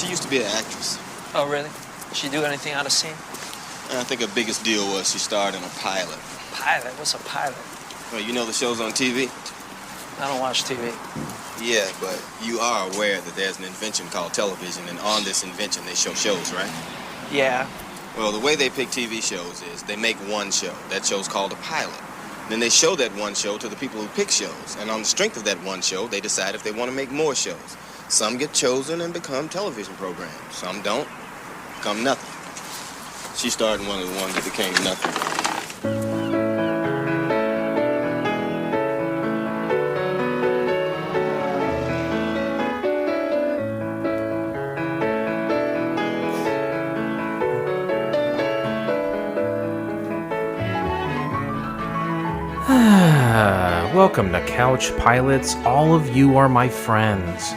She used to be an actress. Oh, really? Did she do anything out of scene? And I think her biggest deal was she starred in a pilot. Pilot? What's a pilot? Well, you know the shows on TV? I don't watch TV. Yeah, but you are aware that there's an invention called television, and on this invention they show shows, right? Yeah. Well, the way they pick TV shows is they make one show. That show's called a pilot. Then they show that one show to the people who pick shows. And on the strength of that one show, they decide if they want to make more shows. Some get chosen and become television programs. Some don't, become nothing. She starred in one of the ones that became nothing. Welcome to Couch Pilots. All of you are my friends.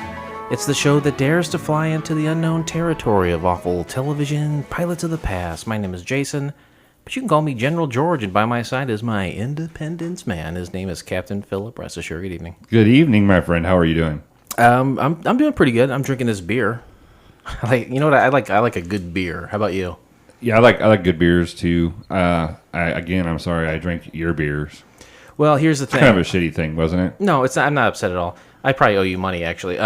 It's the show that dares to fly into the unknown territory of awful television pilots of the past. My name is Jason, but you can call me General George, and by my side is my independence man. His name is Captain Philip. Rest assured, good evening. Good evening, my friend. How are you doing? I'm doing pretty good. I'm drinking this beer. You know what I like? I like a good beer. How about you? Yeah, I like good beers too. I'm sorry, I drink your beers. Well, here's the thing. Kind of a shitty thing, wasn't it? No, it's not, I'm not upset at all. I probably owe you money, actually.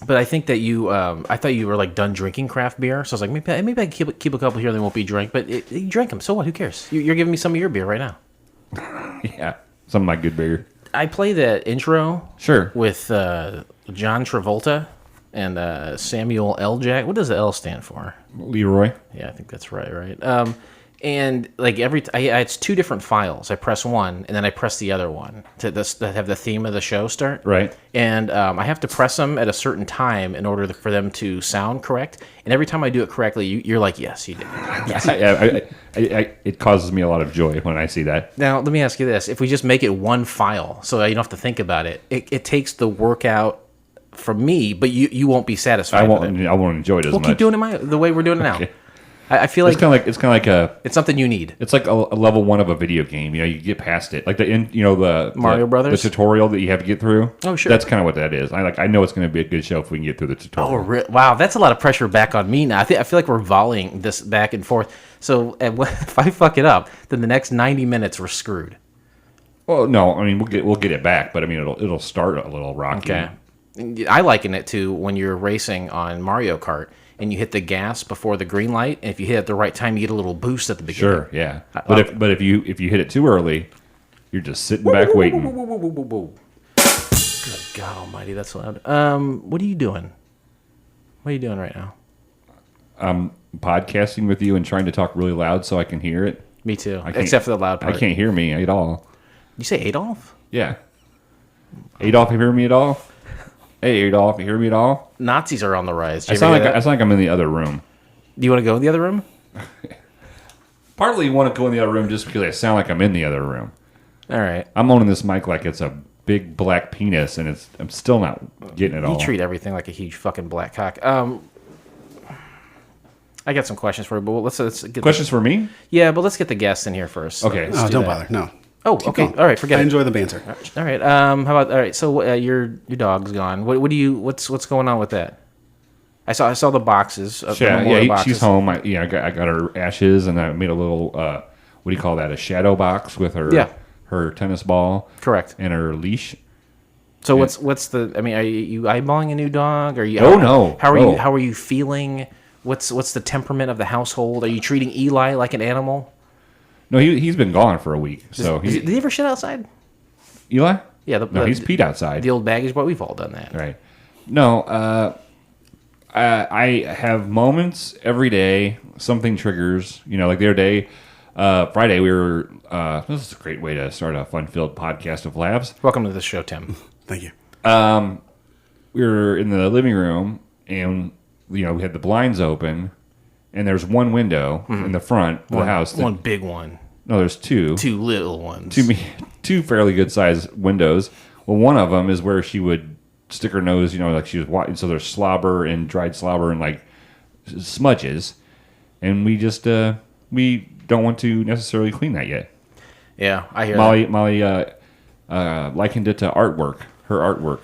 But I think that you, I thought you were like done drinking craft beer. So I was like, maybe I can keep a couple here, they won't be drank. But you drank them, so what? Who cares? You're giving me some of your beer right now. Yeah, some of my good beer. I play that intro. Sure. With John Travolta and Samuel L. Jack. What does the L stand for? Leroy. Yeah, I think that's right. And like it's two different files. I press one, and then I press the other one to have the theme of the show start. Right. And I have to press them at a certain time in order for them to sound correct. And every time I do it correctly, you're like, yes, you did. Yes. It causes me a lot of joy when I see that. Now, let me ask you this. If we just make it one file so you don't have to think about it, it takes the workout from me, but you won't be satisfied with it. I won't enjoy it as much. We'll keep doing it the way we're doing it now. Okay. I feel like it's kind of like it's something you need. It's like a level 1 of a video game. You know, you get past it, like the Mario Brothers, the tutorial that you have to get through. Oh, sure. That's kind of what that is. I know it's going to be a good show if we can get through the tutorial. Oh, wow, that's a lot of pressure back on me now. I feel like we're volleying this back and forth. So if I fuck it up, then the next 90 minutes we're screwed. Well, no, I mean we'll get it back, but I mean it'll start a little rocky. Okay. I liken it to when you're racing on Mario Kart and you hit the gas before the green light, and if you hit it at the right time, you get a little boost at the beginning. Sure, yeah. But if you hit it too early, you're just sitting back waiting. Good God Almighty, that's loud. What are you doing? What are you doing right now? I'm podcasting with you and trying to talk really loud so I can hear it. Me too, except for the loud part. I can't hear me at all. You say Adolf? Yeah. Adolf, you hear me at all? Hey, Adolf, you hear me at all? Nazis are on the rise. I sound like I'm in the other room. Do you want to go in the other room? Partly you want to go in the other room just because I sound like I'm in the other room. All right. I'm owning this mic like it's a big black penis, and I'm still not getting it all. You treat everything like a huge fucking black cock. I got some questions for you, but let's get questions for me. Yeah, but let's get the guests in here first. Okay. Oh, don't bother. No. Oh, okay. All right, forget it. I enjoy the banter. All right. How about all right? So your dog's gone. What's going on with that? I saw the boxes. Boxes. She's home. I got her ashes, and I made a little what do you call that? A shadow box with her her tennis ball. Correct. And her leash. So what's the? I mean, are you eyeballing a new dog? Are you? Oh no. How are you feeling? What's the temperament of the household? Are you treating Eli like an animal? No, he's been gone for a week. So did he ever shit outside? Eli? Yeah. He's peed outside. The old baggage boy. We've all done that. Right. No. I have moments every day. Something triggers. You know, like the other day, Friday, we were. This is a great way to start a fun-filled podcast of laughs. Welcome to the show, Tim. Thank you. We were in the living room, and we had the blinds open. And there's one window in the front of the house. One big one. No, there's two. Two little ones. Two fairly good-sized windows. Well, one of them is where she would stick her nose, like she was watching. So there's slobber and dried slobber and, like, smudges. And we just, we don't want to necessarily clean that yet. Yeah, I hear Molly likened it to artwork, her artwork.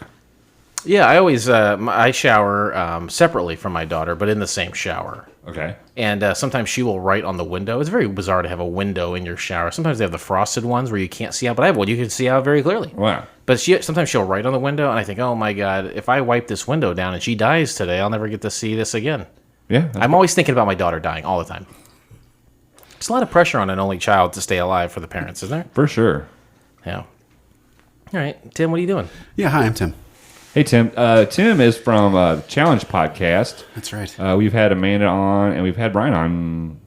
Yeah, I always I shower separately from my daughter, but in the same shower. Okay. And sometimes she will write on the window. It's very bizarre to have a window in your shower. Sometimes they have the frosted ones where you can't see out, but I have one you can see out very clearly. Wow. But sometimes she'll write on the window, and I think, oh my God, if I wipe this window down and she dies today, I'll never get to see this again. Yeah. I'm always thinking about my daughter dying all the time. There's a lot of pressure on an only child to stay alive for the parents, isn't there? For sure. Yeah. All right, Tim, what are you doing? Yeah, hi, I'm Tim. Hey, Tim. Tim is from Challenge Podcast. That's right. We've had Amanda on, and we've had Brian on.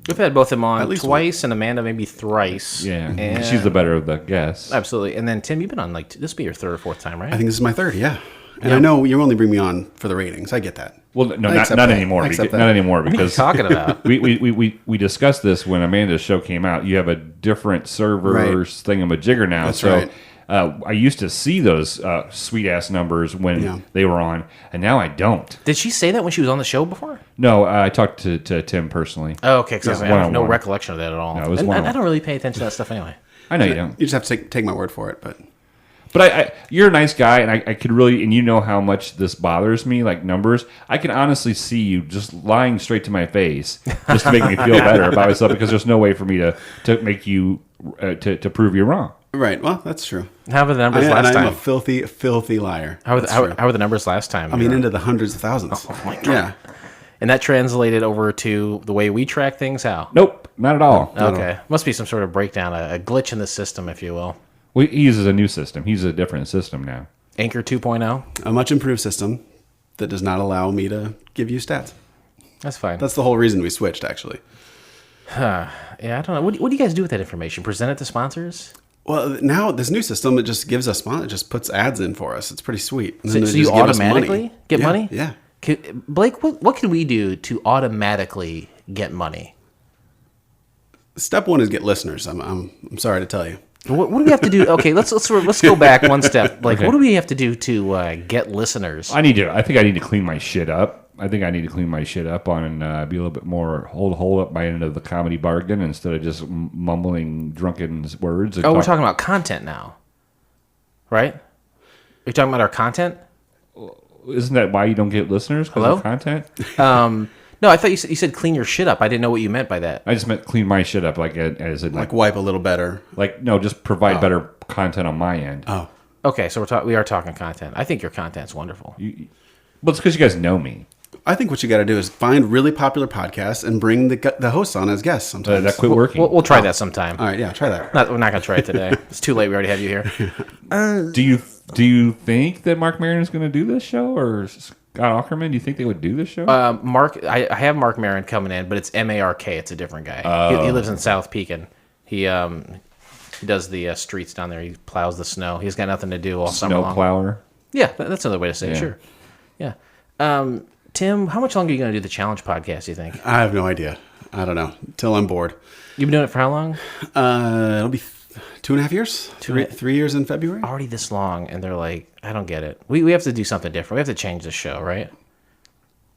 We've had both of them on At least twice, and Amanda maybe thrice. Yeah. And She's the better of the guests. absolutely. And then, Tim, you've been on, this will be your third or fourth time, right? I think this is my third, yeah. And I know you only bring me on for the ratings. I get that. Well, no, I not accept that. anymore. I accept that. Not anymore What are you because talking about? we discussed this when Amanda's show came out. You have a different server Right. thingamajigger now. That's so right. I used to see those sweet ass numbers when they were on, and now I don't. Did she say that when she was on the show before? No, I talked to Tim personally. Oh, okay, because I have no one-on-one. recollection of that at all. No, it was And one-on-one. I don't really pay attention to that stuff anyway. I know you don't. You just have to take my word for it, but But you're a nice guy, and I could really, and you know how much this bothers me, like numbers. I can honestly see you just lying straight to my face just to make me feel better about myself because there's no way for me to make you, to prove you wrong. right. Well, that's true. How were the numbers And last I'm time? a filthy, filthy liar. How were, That's how, true. how were the numbers last time? I mean, into the hundreds of thousands. Oh, my God. Yeah. And that translated over to the way we track things? How? Nope, not at all. Okay. Must be some sort of breakdown, a glitch in the system, if you will. Well, he uses a new system. He uses a different system now. Anchor 2.0? A much improved system that does not allow me to give you stats. That's fine. That's the whole reason we switched, actually. Yeah, I don't know. What do you guys do with that information? Present it to sponsors? Well, now this new system, it just gives us it just puts ads in for us. It's pretty sweet. And So, then so they you just give us automatically money. get Yeah, money? Yeah. Blake, what can we do to automatically get money? Step one is get listeners. I'm sorry to tell you. What do we have to do? Okay, let's go back one step. Like, Okay. what do we have to do to get listeners? I think I need to clean my shit up. I think I need to clean my shit up on and be a little bit more hold up my end of the comedy bargain instead of just mumbling drunken words. Oh, we're talking about content now, right? You're talking about our content? Isn't that why you don't get listeners? Because Hello? of content? No, I thought you said clean your shit up. I didn't know what you meant by that. I just meant clean my shit up, like as in Like wipe a little better. no, just provide better content on my end. Oh. Okay, so we are talking content. I think your content's wonderful. Well, it's because you guys know me. I think what you got to do is find really popular podcasts and bring the hosts on as guests sometimes. That quit working. We'll try that sometime. All right, yeah, try that. We're not going to try it today. It's too late. We already have you here. Do you think that Mark Maron is going to do this show, or Scott Aukerman? Do you think they would do this show? Mark, I have Mark Maron coming in, but it's MARK. It's a different guy. He lives in South Pekin. He does the streets down there. He plows the snow. He's got nothing to do all summer Snow long. plower. Yeah, that's another way to say it. Yeah. Sure. Yeah. Tim, how much longer are you going to do the Challenge podcast, you think? I have no idea. I don't know. Till I'm bored. You've been doing it for how long? It'll be 2.5 years. Three years in February. Already this long, and they're like, I don't get it. We have to do something different. We have to change the show, right?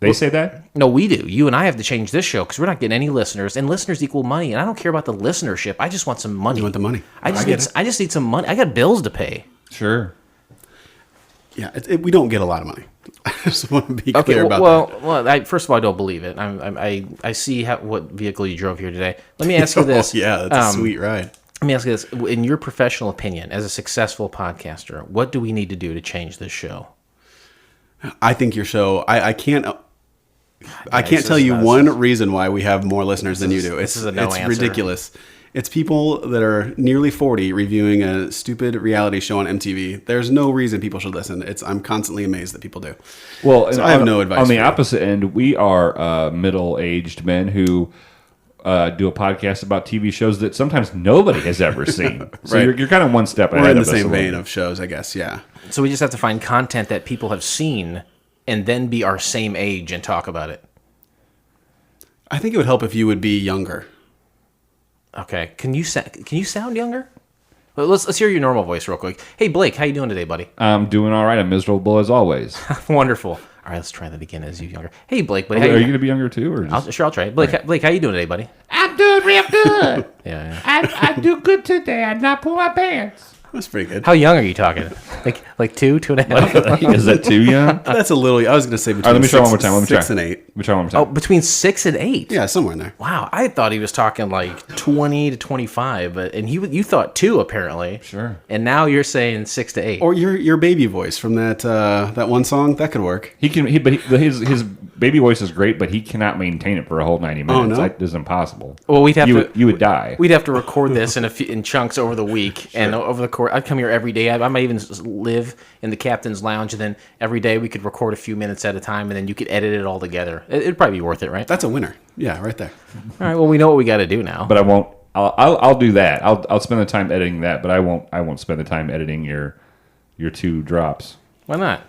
They say that? No, we do. You and I have to change this show because we're not getting any listeners, and listeners equal money. And I don't care about the listenership. I just want some money. You want the money? I just need some money. I got bills to pay. Sure. Yeah, we don't get a lot of money. I just want to be clear about that. Well, first of all, I don't believe it. I see what vehicle you drove here today. Let me ask you this. Yeah, that's a sweet ride. Let me ask you this. In your professional opinion, as a successful podcaster, what do we need to do to change this show? I think your show. I can't. I this can't tell is you nuts. one reason why we have more listeners than you do. This is a no it's answer. ridiculous. It's people that are nearly 40 reviewing a stupid reality show on MTV. There's no reason people should listen. I'm constantly amazed that people do. Well, So I have no advice On the for you. opposite end, we are middle-aged men who do a podcast about TV shows that sometimes nobody has ever seen. So Right. you're kind of one step ahead We're in the of us same a little vein bit. of shows, I guess. Yeah. So we just have to find content that people have seen and then be our same age and talk about it. I think it would help if you would be younger. Okay. Can you sound younger? Well, let's hear your normal voice real quick. Hey, Blake, how you doing today, buddy? I'm doing all right. I'm miserable as always. Wonderful. All right, let's try that again as you younger. Hey, Blake, buddy. Are How you going to be younger too? Or just... I'll try it. Blake, how you doing today, buddy? I'm doing real good. Yeah. I do good today. I not pull my pants. That's pretty good. How young are you talking? Like 2.5? Is that too young? That's a little. I was going to say between All right, let me try one more time. Let me try. 6 and 8. Let me try one more Oh, time. between 6 and 8. Yeah, somewhere in there. Wow, I thought he was talking like 20 to 25, and you thought 2 apparently. Sure. And now you're saying 6 to 8. Or your baby voice from that one song that could work. His baby voice is great, but he cannot maintain it for a whole 90 minutes. Oh, no? That is impossible. Well, You would die. We'd have to record this in chunks over the week, and over the course, I'd come here every day. I might even live in the captain's lounge, and then every day we could record a few minutes at a time, and then you could edit it all together. It'd probably be worth it, right? That's a winner. Yeah, right there. All right. Well, we know what we got to do now. But I won't. I'll do that. I'll spend the time editing that, but I won't spend the time editing your 2 drops. Why not?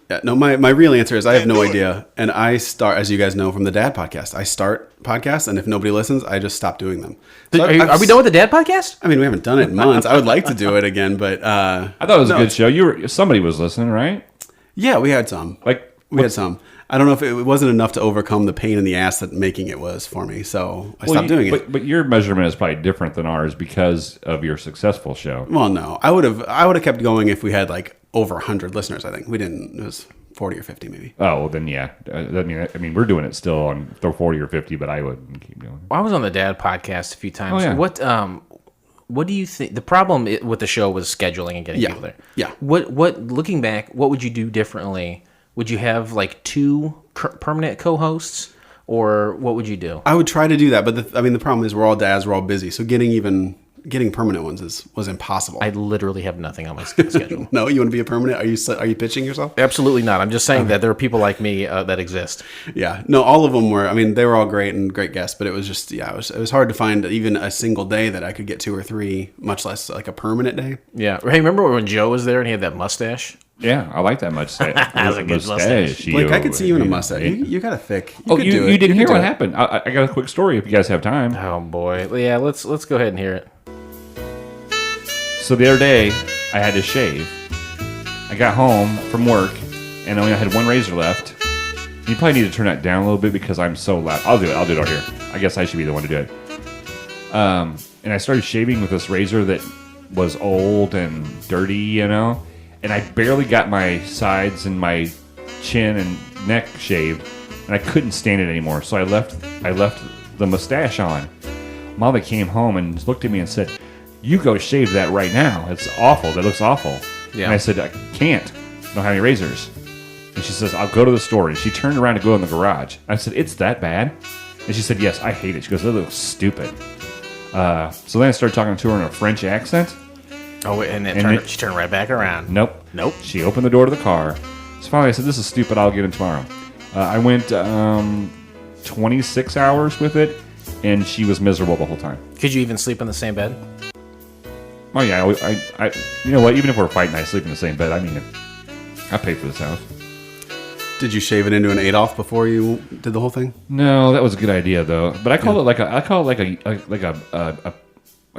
Yeah, no, my real answer is I have no idea. And I start, as you guys know from the Dad podcast, I start podcasts, and if nobody listens, I just stop doing them. So Are we done with the Dad podcast? I mean, we haven't done it in months. I would like to do it again, but I thought it was a good show. Somebody was listening, right? yeah, we had some. We had some. I don't know if it wasn't enough to overcome the pain in the ass that making it was for me, so I stopped doing it. But your measurement is probably different than ours because of your successful show. Well, no, I would have kept going if we had like over 100 listeners. I think we didn't. It was 40 or 50 maybe. Oh, well, then yeah. I mean, we're doing it still on 40 or 50, but I wouldn't keep going. I was on the Dad podcast a few times. Oh, yeah. What do you think? The problem with the show was scheduling and getting people there. Yeah. What looking back, what would you do differently? Would you have like 2 permanent co-hosts, or what would you do? I would try to do that, but the problem is we're all dads, we're all busy, so getting permanent ones was impossible. I literally have nothing on my schedule. No, you want to be a permanent? Are you pitching yourself? Absolutely not. I'm just saying that there are people like me that exist. Yeah, no, all of them were. I mean, they were all great and great guests, but it was just it was hard to find even a single day that I could get 2 or 3, much less like a permanent day. Yeah. Hey, remember when Joe was there and he had that mustache? Yeah, I like that mustache. That was a good mustache. Blake, I could see you in a mustache. You got a thick. You didn't hear what happened. I got a quick story if you guys have time. Oh boy. Yeah, let's go ahead and hear it. So the other day, I had to shave. I got home from work, and I only had 1 razor left. You probably need to turn that down a little bit because I'm so loud. I'll do it out here. I guess I should be the one to do it. And I started shaving with this razor that was old and dirty, and I barely got my sides and my chin and neck shaved, and I couldn't stand it anymore. So I left the mustache on. Molly came home and looked at me and said, "You go shave that right now. It's awful. That looks awful." Yeah. And I said, "I can't. I don't have any razors." And she says, "I'll go to the store." And she turned around to go in the garage. I said, "It's that bad?" And she said, "Yes, I hate it." She goes, "That looks stupid." So then I started talking to her in a French accent. Oh, and she turned right back around. Nope. She opened the door to the car. So finally I said, "This is stupid. I'll get in tomorrow." I went 26 hours with it, and she was miserable the whole time. Could you even sleep in the same bed? Oh yeah, I you know what? Even if we're fighting, I sleep in the same bed. I mean, I pay for this house. Did you shave it into an Adolf before you did the whole thing? No, that was a good idea though. But I call it like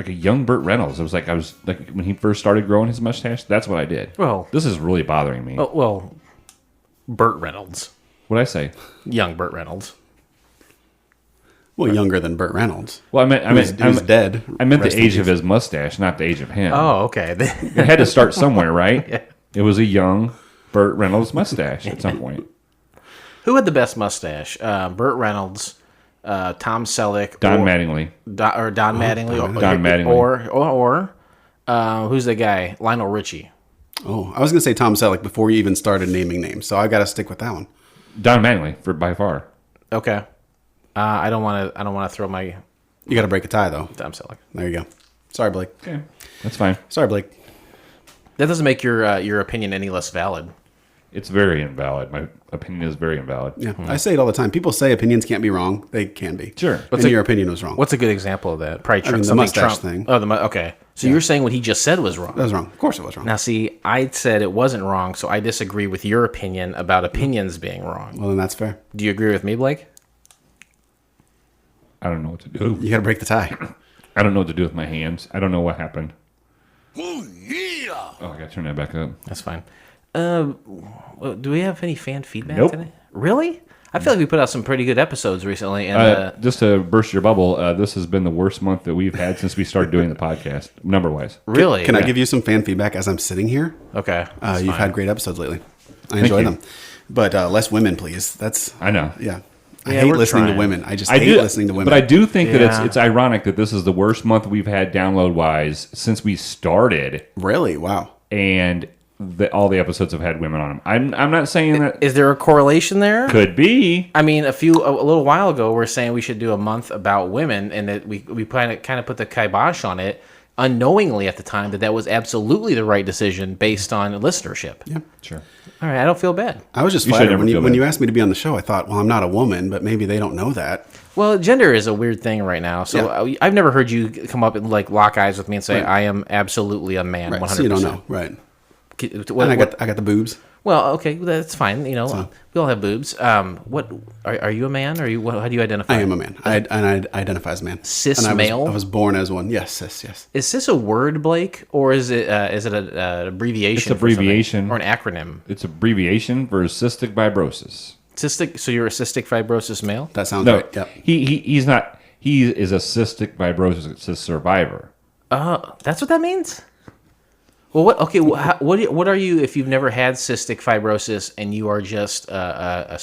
a young Burt Reynolds. It was like I was like when he first started growing his mustache. That's what I did. Well, this is really bothering me. Well, Burt Reynolds, What'd I say? young Burt Reynolds. Well, younger than Burt Reynolds. Well, I meant He was dead. I meant Rest the in age of peace. his mustache, not the age of him. Oh, okay. It had to start somewhere, right? Yeah. It was a young Burt Reynolds mustache at some point. Who had the best mustache? Burt Reynolds, Tom Selleck, Don Mattingly. Don Mattingly, Don Mattingly. or who's the guy? Lionel Richie. Oh, I was going to say Tom Selleck before you even started naming names, so I got to stick with that one. Don Mattingly by far. Okay. I don't want to throw my You got to break a tie, though. Tom Selleck. There you go. Sorry, Blake. Okay, that's fine. Sorry, Blake. That doesn't make your opinion any less valid. It's very invalid. My opinion is very invalid. Yeah, I say it all the time. People say opinions can't be wrong. They can be. Sure. And your opinion was wrong. What's a good example of that? Probably the something mustache Trump. thing. Oh, okay. So you're saying what he just said was wrong. That was wrong. Of course it was wrong. Now, see, I said it wasn't wrong, so I disagree with your opinion about opinions being wrong. Well, then that's fair. Do you agree with me, Blake? I don't know what to do. You got to break the tie. I don't know what to do with my hands. I don't know what happened. Oh, yeah. Oh, I got to turn that back up. That's fine. Do we have any fan feedback Nope. today? Really? I feel like we put out some pretty good episodes recently. And Just to burst your bubble, this has been the worst month that we've had since we started doing the podcast, number-wise. really, Can I give you some fan feedback as I'm sitting here? Okay, You've had great episodes lately. I enjoy you. them. But less women, please. I know. Yeah. I Yeah, hate we're listening trying. to women. I just hate listening to women. But I do think that Yeah. it's ironic that this is the worst month we've had download-wise since we started, Really? Wow. and all the episodes have had women on them. I'm not saying that Is there a correlation there? could be. I mean, a little while ago, we are saying we should do a month about women, and that we kind of put the kibosh on it unknowingly at the time that was absolutely the right decision based on listenership. Yeah. Sure. All right, I don't feel bad. I was just You should flattered never when feel when bad. you asked me to be on the show. I thought, well, I'm not a woman, but maybe they don't know that. Well, gender is a weird thing right now. So Yeah. I've never heard you come up and like lock eyes with me and say, Right. "I am absolutely a man." Right. 100%. So you don't know. Right. What, And I got the boobs. well, okay, that's fine. You know, we all have boobs. What are you a man? Or are you? How do you identify? I am a man. I identify as a man. Cis And male? I was born as one. Yes, cis, yes. Is this a word, Blake, or is it an abbreviation? It's for something? abbreviation. Or an acronym? It's abbreviation for cystic fibrosis. Cystic. So you're a cystic fibrosis male. That sounds No, right. Yep. he's not. He is a cystic fibrosis survivor. That's what that means. Well, what? Okay, what are you if you've never had cystic fibrosis and you are just a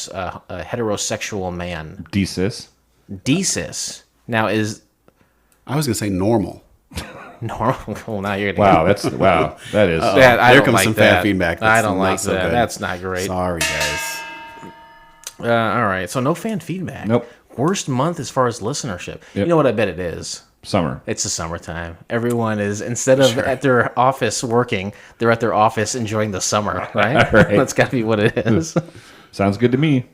heterosexual man? DCIS. DCIS. Now is I was going to say normal. normal. Well, now you're Wow, that is. That, I There don't comes like some that. fan feedback. I That's don't not like so that. good. That's not great. Sorry, guys. All right, so no fan feedback. Nope. Worst month as far as listenership. You Yep. know what I bet it is? Summer. It's the summertime. Everyone is, instead of at their office working, they're at their office enjoying the summer, right? Right. That's got to be what it is. Sounds good to me.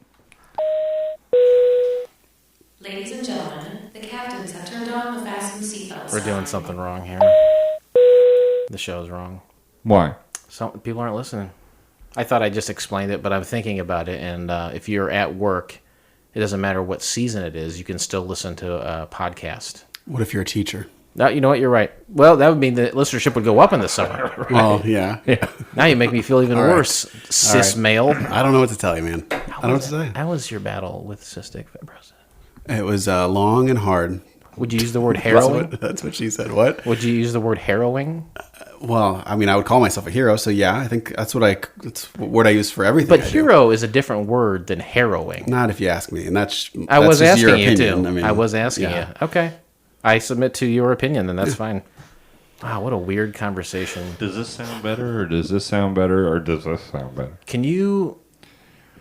Ladies and gentlemen, the captains have turned on the fasten seatbelts. We're doing something wrong here. The show's wrong. Why? Some people aren't listening. I thought I just explained it, but I'm thinking about it. And if you're at work, it doesn't matter what season it is. You can still listen to a podcast. What if you're a teacher? Now, you know what? You're right. Well, that would mean the listenership would go up in the summer. Well, yeah. Now you make me feel even All right. worse, cis right. male. I don't know what to tell you, man. I don't know what to tell you. How was your battle with cystic fibrosis? It was long and hard. Would you use the word harrowing? That's what she said. What? Would you use the word harrowing? Well, I mean, I would call myself a hero, so yeah, I think that's what word I use for everything. But I do. hero is a different word than harrowing. Not if you ask me, and that's I was just asking your you opinion. too. I mean, I was asking yeah. you. Okay. I submit to your opinion, then that's fine. Wow, what a weird conversation. Does this sound better, or does this sound better, or does this sound better? Can you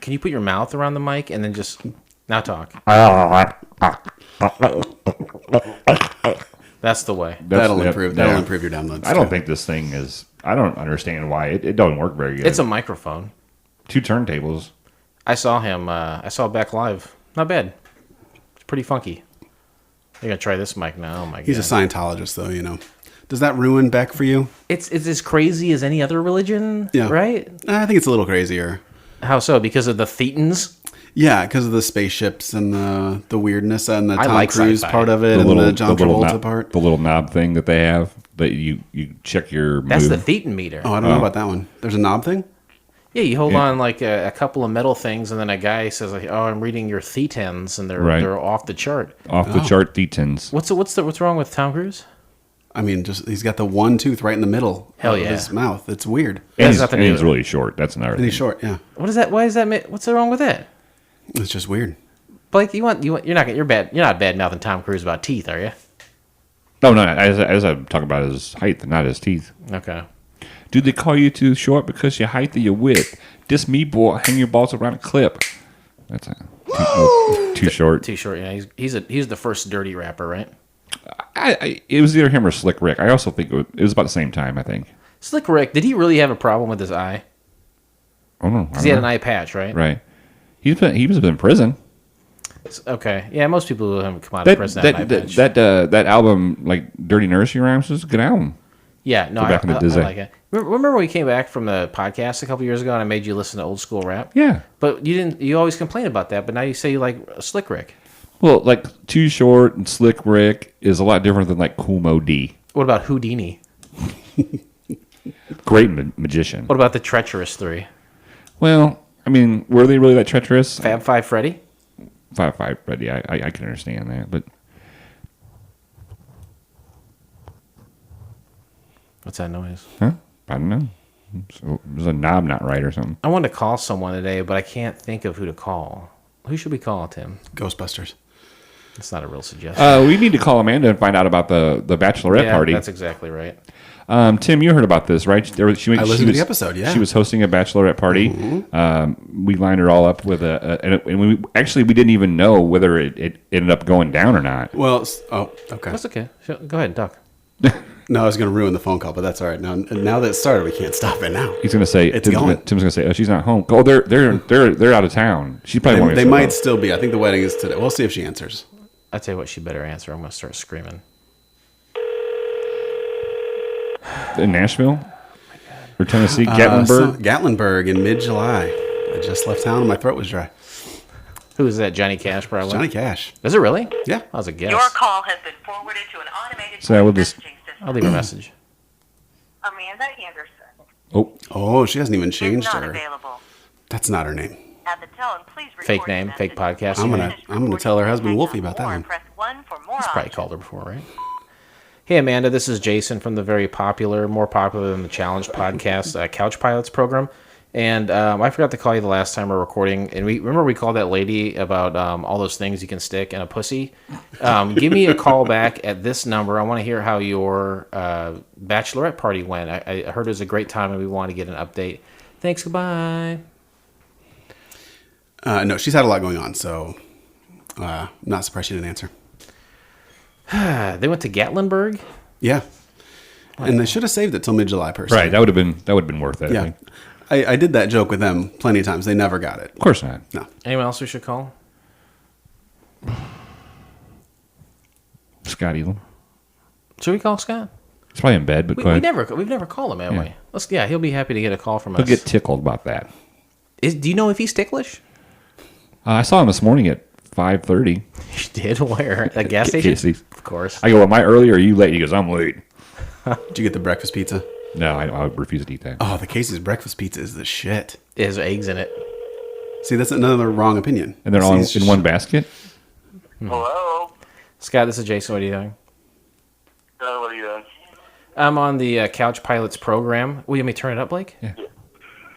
put your mouth around the mic and then just now talk? That's the way. That'll improve. That'll yeah. improve your downloads. I don't too. think this thing is. I don't understand why it doesn't work very good. It's a microphone. 2 turntables. I saw him. I saw Beck live. Not bad. It's pretty funky. You're gonna try this mic now. Oh my He's god. a Scientologist, though. You know. Does that ruin Beck for you? It's as crazy as any other religion, Yeah. right? I think it's a little crazier. How so? Because of the Thetans? Yeah, because of the spaceships and the weirdness and the I Tom like Cruise sci-fi. part of it and the John Travolta knob, part. the little knob thing that they have that you check your That's move. the Thetan meter. Oh, I don't know about that one. There's a knob thing? Yeah, you hold Yeah. on like a couple of metal things, and then a guy says, like, "Oh, I'm reading your Thetans," and Right. they're off the chart. Off the chart thetans. What's wrong with Tom Cruise? I mean, just he's got the 1 tooth right in the middle Hell of yeah. his mouth. It's weird. And Has he's, nothing and to he's do with really short. That's another And he's thing. short, yeah. What is that? Why is that? What's wrong with that? It's just weird. Blake, you're not bad mouthing Tom Cruise about teeth, are you? No, as I'm talking about his height, not his teeth. Okay. Do they call you too short because your height or your width? This me boy, hang your balls around a clip. That's too short. Too short. Yeah, he's the first dirty rapper, right? It was either him or Slick Rick. I also think it was about the same time. I think. Slick Rick, did he really have a problem with his eye? Oh no, Because he had an eye patch, right? Right. He was in prison. Okay. Yeah, most people who haven't come out of prison have an eye patch. That album, like Dirty Nursery Rhymes, was a good album. Yeah, no, back in the I day. like it. Remember when we came back from the podcast a couple years ago and I made you listen to old school rap? Yeah. But you didn't. You always complain about that, but now you say you like Slick Rick. Well, like Too Short and Slick Rick is a lot different than like Cool Mo D. What about Houdini? Great magician. What about the Treacherous Three? Well, I I mean, were they really that treacherous? Fab Five Freddy? 5 Freddy. I can understand that, but What's that noise? huh? I don't know. So there's a knob not right or something. I wanted to call someone today, but I can't think of who to call. Who should we call, Tim? Ghostbusters. That's not a real suggestion. We need to call Amanda and find out about the bachelorette party. That's exactly right. Tim, you heard about this, right? She I listened to the episode, yeah. She was hosting a bachelorette party. Mm-hmm. We lined her all up with and we didn't even know whether it ended up going down or not. Well, okay. That's okay. Go ahead and talk. No, I was going to ruin the phone call, but that's all right. Now that it started, we can't stop it now. He's going to say, Tim's going to say, oh, she's not home. Oh, they're out of town. She probably won't. They might still be. I think the wedding is today. We'll see if she answers. I tell you what, she better answer. I'm going to start screaming. In Nashville or Tennessee, Gatlinburg. Gatlinburg in mid-July. I just left town and my throat was dry. Who is that? Johnny Cash, probably. Johnny Cash. Is it really? Yeah. That was a guess. Your call has been forwarded to an automated So I will just- messaging system. I'll leave a message. Amanda Anderson Oh, she hasn't even is changed not her. available. That's not her name. At the tone, please record Fake your name, fake message. podcast. I'm gonna tell her husband Wolfie about that Or one. press 1 for more He's probably options. called her before, right? Hey, Amanda, this is Jason from the very popular, more popular than the Challenge podcast, Couch Pilots program. And I forgot to call you the last time we were recording. And we called that lady about all those things you can stick in a pussy. Give me a call back at this number. I want to hear how your bachelorette party went. I heard it was a great time, and we want to get an update. Thanks, goodbye. No, she's had a lot going on, so not surprised she didn't answer. They went to Gatlinburg? Yeah. And they should have saved it till mid-July, personally. Right, that would have been worth it. I Yeah. think. I did that joke with them plenty of times. They never got it. Of course not. No. Anyone else we should call? Scott Elam. Should we call Scott? He's probably in bed, but go ahead. We've never called him, have Yeah. we? He'll be happy to get a call from He'll us. get tickled about that. Do you know if he's ticklish? I saw him this morning at 5:30. You did? Where? At the gas station? Casey's. Of course. I go, am I early or are you late? He goes, I'm late. Did you get the breakfast pizza? No, I would refuse to eat that. Oh, the Casey's breakfast pizza is the shit. There's eggs in it. See, that's another wrong opinion. And they're all in See, one basket? Hello? Scott, this is Jason. What are you doing? What are you doing? I'm on the Couch Pilots program. Will you let me turn it up, Blake? Yeah.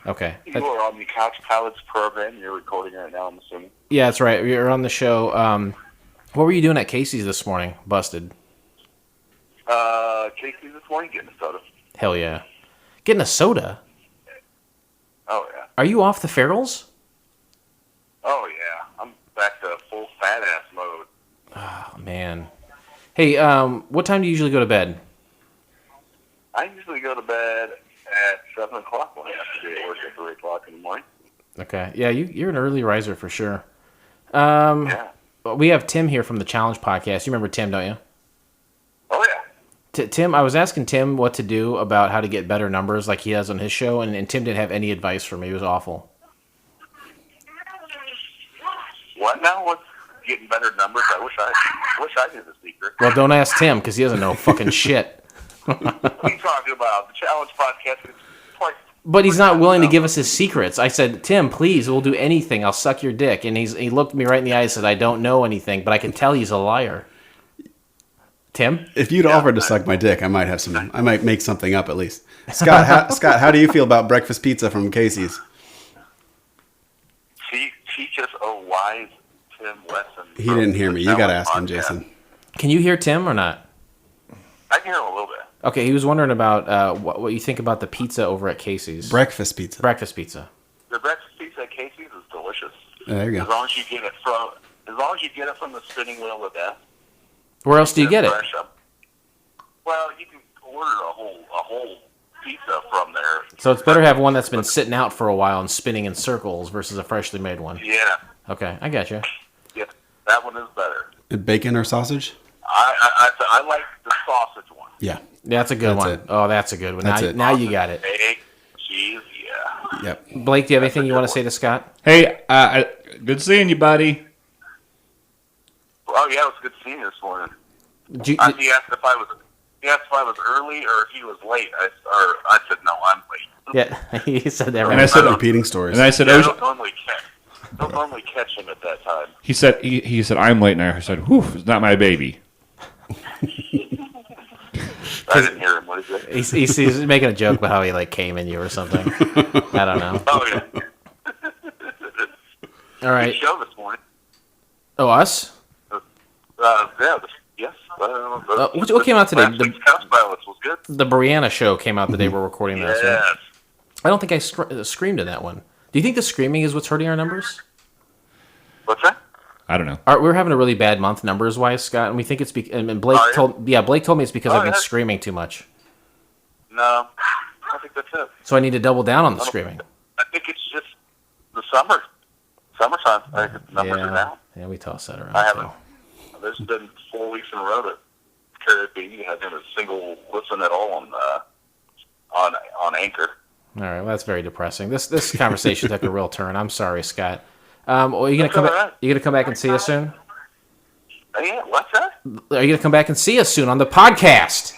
Okay. You are on the Couch Pilots program. You're recording right now, I'm assuming. Yeah, that's right. You're on the show. What were you doing at Casey's this morning? Busted. Casey this morning getting a soda. Hell yeah. Getting a soda? Oh, yeah. Are you off the ferals? Oh, yeah. I'm back to full fat ass mode. Oh, man. Hey, what time do you usually go to bed? I usually go to bed at 7 o'clock when I have to be at work at 3 o'clock in the morning. Okay. Yeah, you're an early riser for sure. Yeah. We have Tim here from the Challenge podcast. You remember Tim, don't you? Oh, yeah. Tim, I was asking Tim what to do about how to get better numbers like he does on his show, and Tim didn't have any advice for me. It was awful. What now? What's getting better numbers? I wish I knew the secret. Well, don't ask Tim because he doesn't know fucking shit. What are you talking about? The Challenge podcast is twice. But he's not willing to give us his secrets. I said, Tim, please, we'll do anything. I'll suck your dick. And he looked me right in the eye and said, I don't know anything, but I can tell he's a liar. Tim? If you'd offered to suck my dick, I might make something up at least. Scott, how do you feel about breakfast pizza from Casey's? Teach us a wise Tim Wesson. He didn't hear me. You got to ask him, Jason. Can you hear Tim or not? I can hear him a little bit. Okay, he was wondering about what you think about the pizza over at Casey's. Breakfast pizza. Breakfast pizza. The breakfast pizza at Casey's is delicious. There you As go. long as you get it from the spinning wheel of death. Where else do you get it? Fresh up. Well, you can order a whole pizza from there. So it's better to have one that's been sitting out for a while and spinning in circles versus a freshly made one. Yeah, Okay, I got you. yeah, that one is better. Bacon or sausage? I like the sausage one. Yeah. Yeah, that's a good That's one. it. Oh, that's a good one. That's Now, it. now you got it. Egg, cheese, yeah. Yep. Blake, do you have anything you want to say to Scott? Hey, good seeing you, buddy. Oh yeah, it was good seeing you this morning. Did you- He asked if I was he asked if I was early or if he was late. I said, no, I'm late. Yeah, he said that And right. I said, Repeating stories. and I said, Yeah, I "Oh." don't normally catch him at that time. He said, I'm late, and I said, whew, it's not my baby. I didn't hear him. What did he say? He's making a joke about how he like came in you or something. I don't know. Oh, yeah. All right. Good show this morning. Oh, us? Yes. What came out today? Last week's Couch Balance was good. The Brianna show came out the day we're recording this. Right? Yes. I don't think I screamed in that one. Do you think the screaming is what's hurting our numbers? What's that? I don't know. We're having a really bad month numbers wise, Scott, and we think it's and Blake told me it's because I've been screaming too much. No, I think that's it. So I need to double down on the screaming. I think it's just the summertime. I think the numbers are down. Yeah, we toss that around. I haven't. There's been 4 weeks in a row that Caribbean hasn't a single listen at all on Anchor. All right, well, that's very depressing. This conversation took a real turn. I'm sorry, Scott. Are you gonna come back? Right. You gonna come back and see us soon? Yeah, what's that? Are you gonna come back and see us soon on the podcast?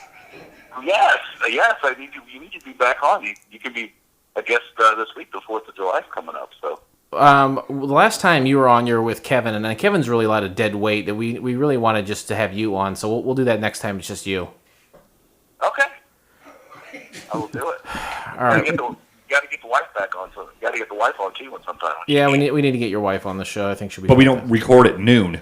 Yes. You need to be back on. You can be a guest this week. The 4th of July is coming up. So. The last time you were on, you were with Kevin, and Kevin's really a lot of dead weight that we really wanted just to have you on. So we'll do that next time. It's just you. Okay. I will do it. All right. You got to get the wife back on. So you got to get the wife on too sometime. Yeah, we need to get your wife on the show. I think she'll be. But we don't record at noon.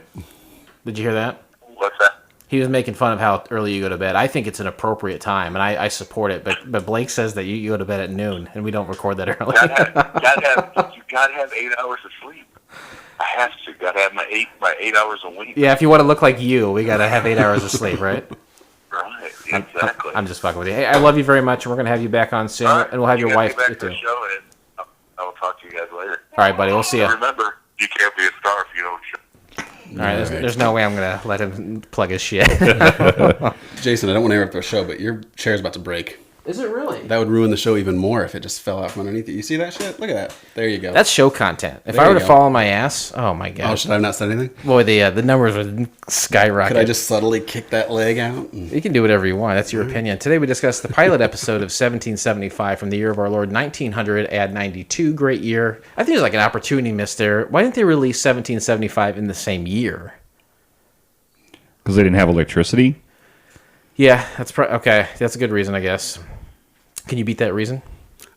Did you hear that? What's that? He was making fun of how early you go to bed. I think it's an appropriate time, and I support it. But Blake says that you go to bed at noon, and we don't record that early. You gotta have 8 hours of sleep. I have to. Gotta have my 8 hours a week. Yeah, if you want to look like you, we gotta have 8 hours of sleep, right? Right. Exactly. I'm just fucking with you. Hey, I love you very much, and we're gonna have you back on soon, Right. and we'll have your wife back too. to the show, and I will talk to you guys later. All right, buddy. We'll see you. All Remember, you can't be a star if you don't show. right. There's no way I'm gonna let him plug his shit. Jason, I don't want to interrupt the show, but your chair's about to break. Is it really? That would ruin the show even more if it just fell out from underneath it. You see that shit? Look at that. There you go. That's show content. If There I were you to go. fall on my ass, oh my god. Oh, should I have not said anything? Boy, the numbers would skyrocket. Could I just subtly kick that leg out? You can do whatever you want. That's your opinion. Today we discussed the pilot episode of 1775 from the year of our Lord 1900. Add 92. Great year. I think there's like an opportunity missed there. Why didn't they release 1775 in the same year? Because they didn't have electricity. Yeah, that's okay. That's a good reason, I guess. Can you beat that reason?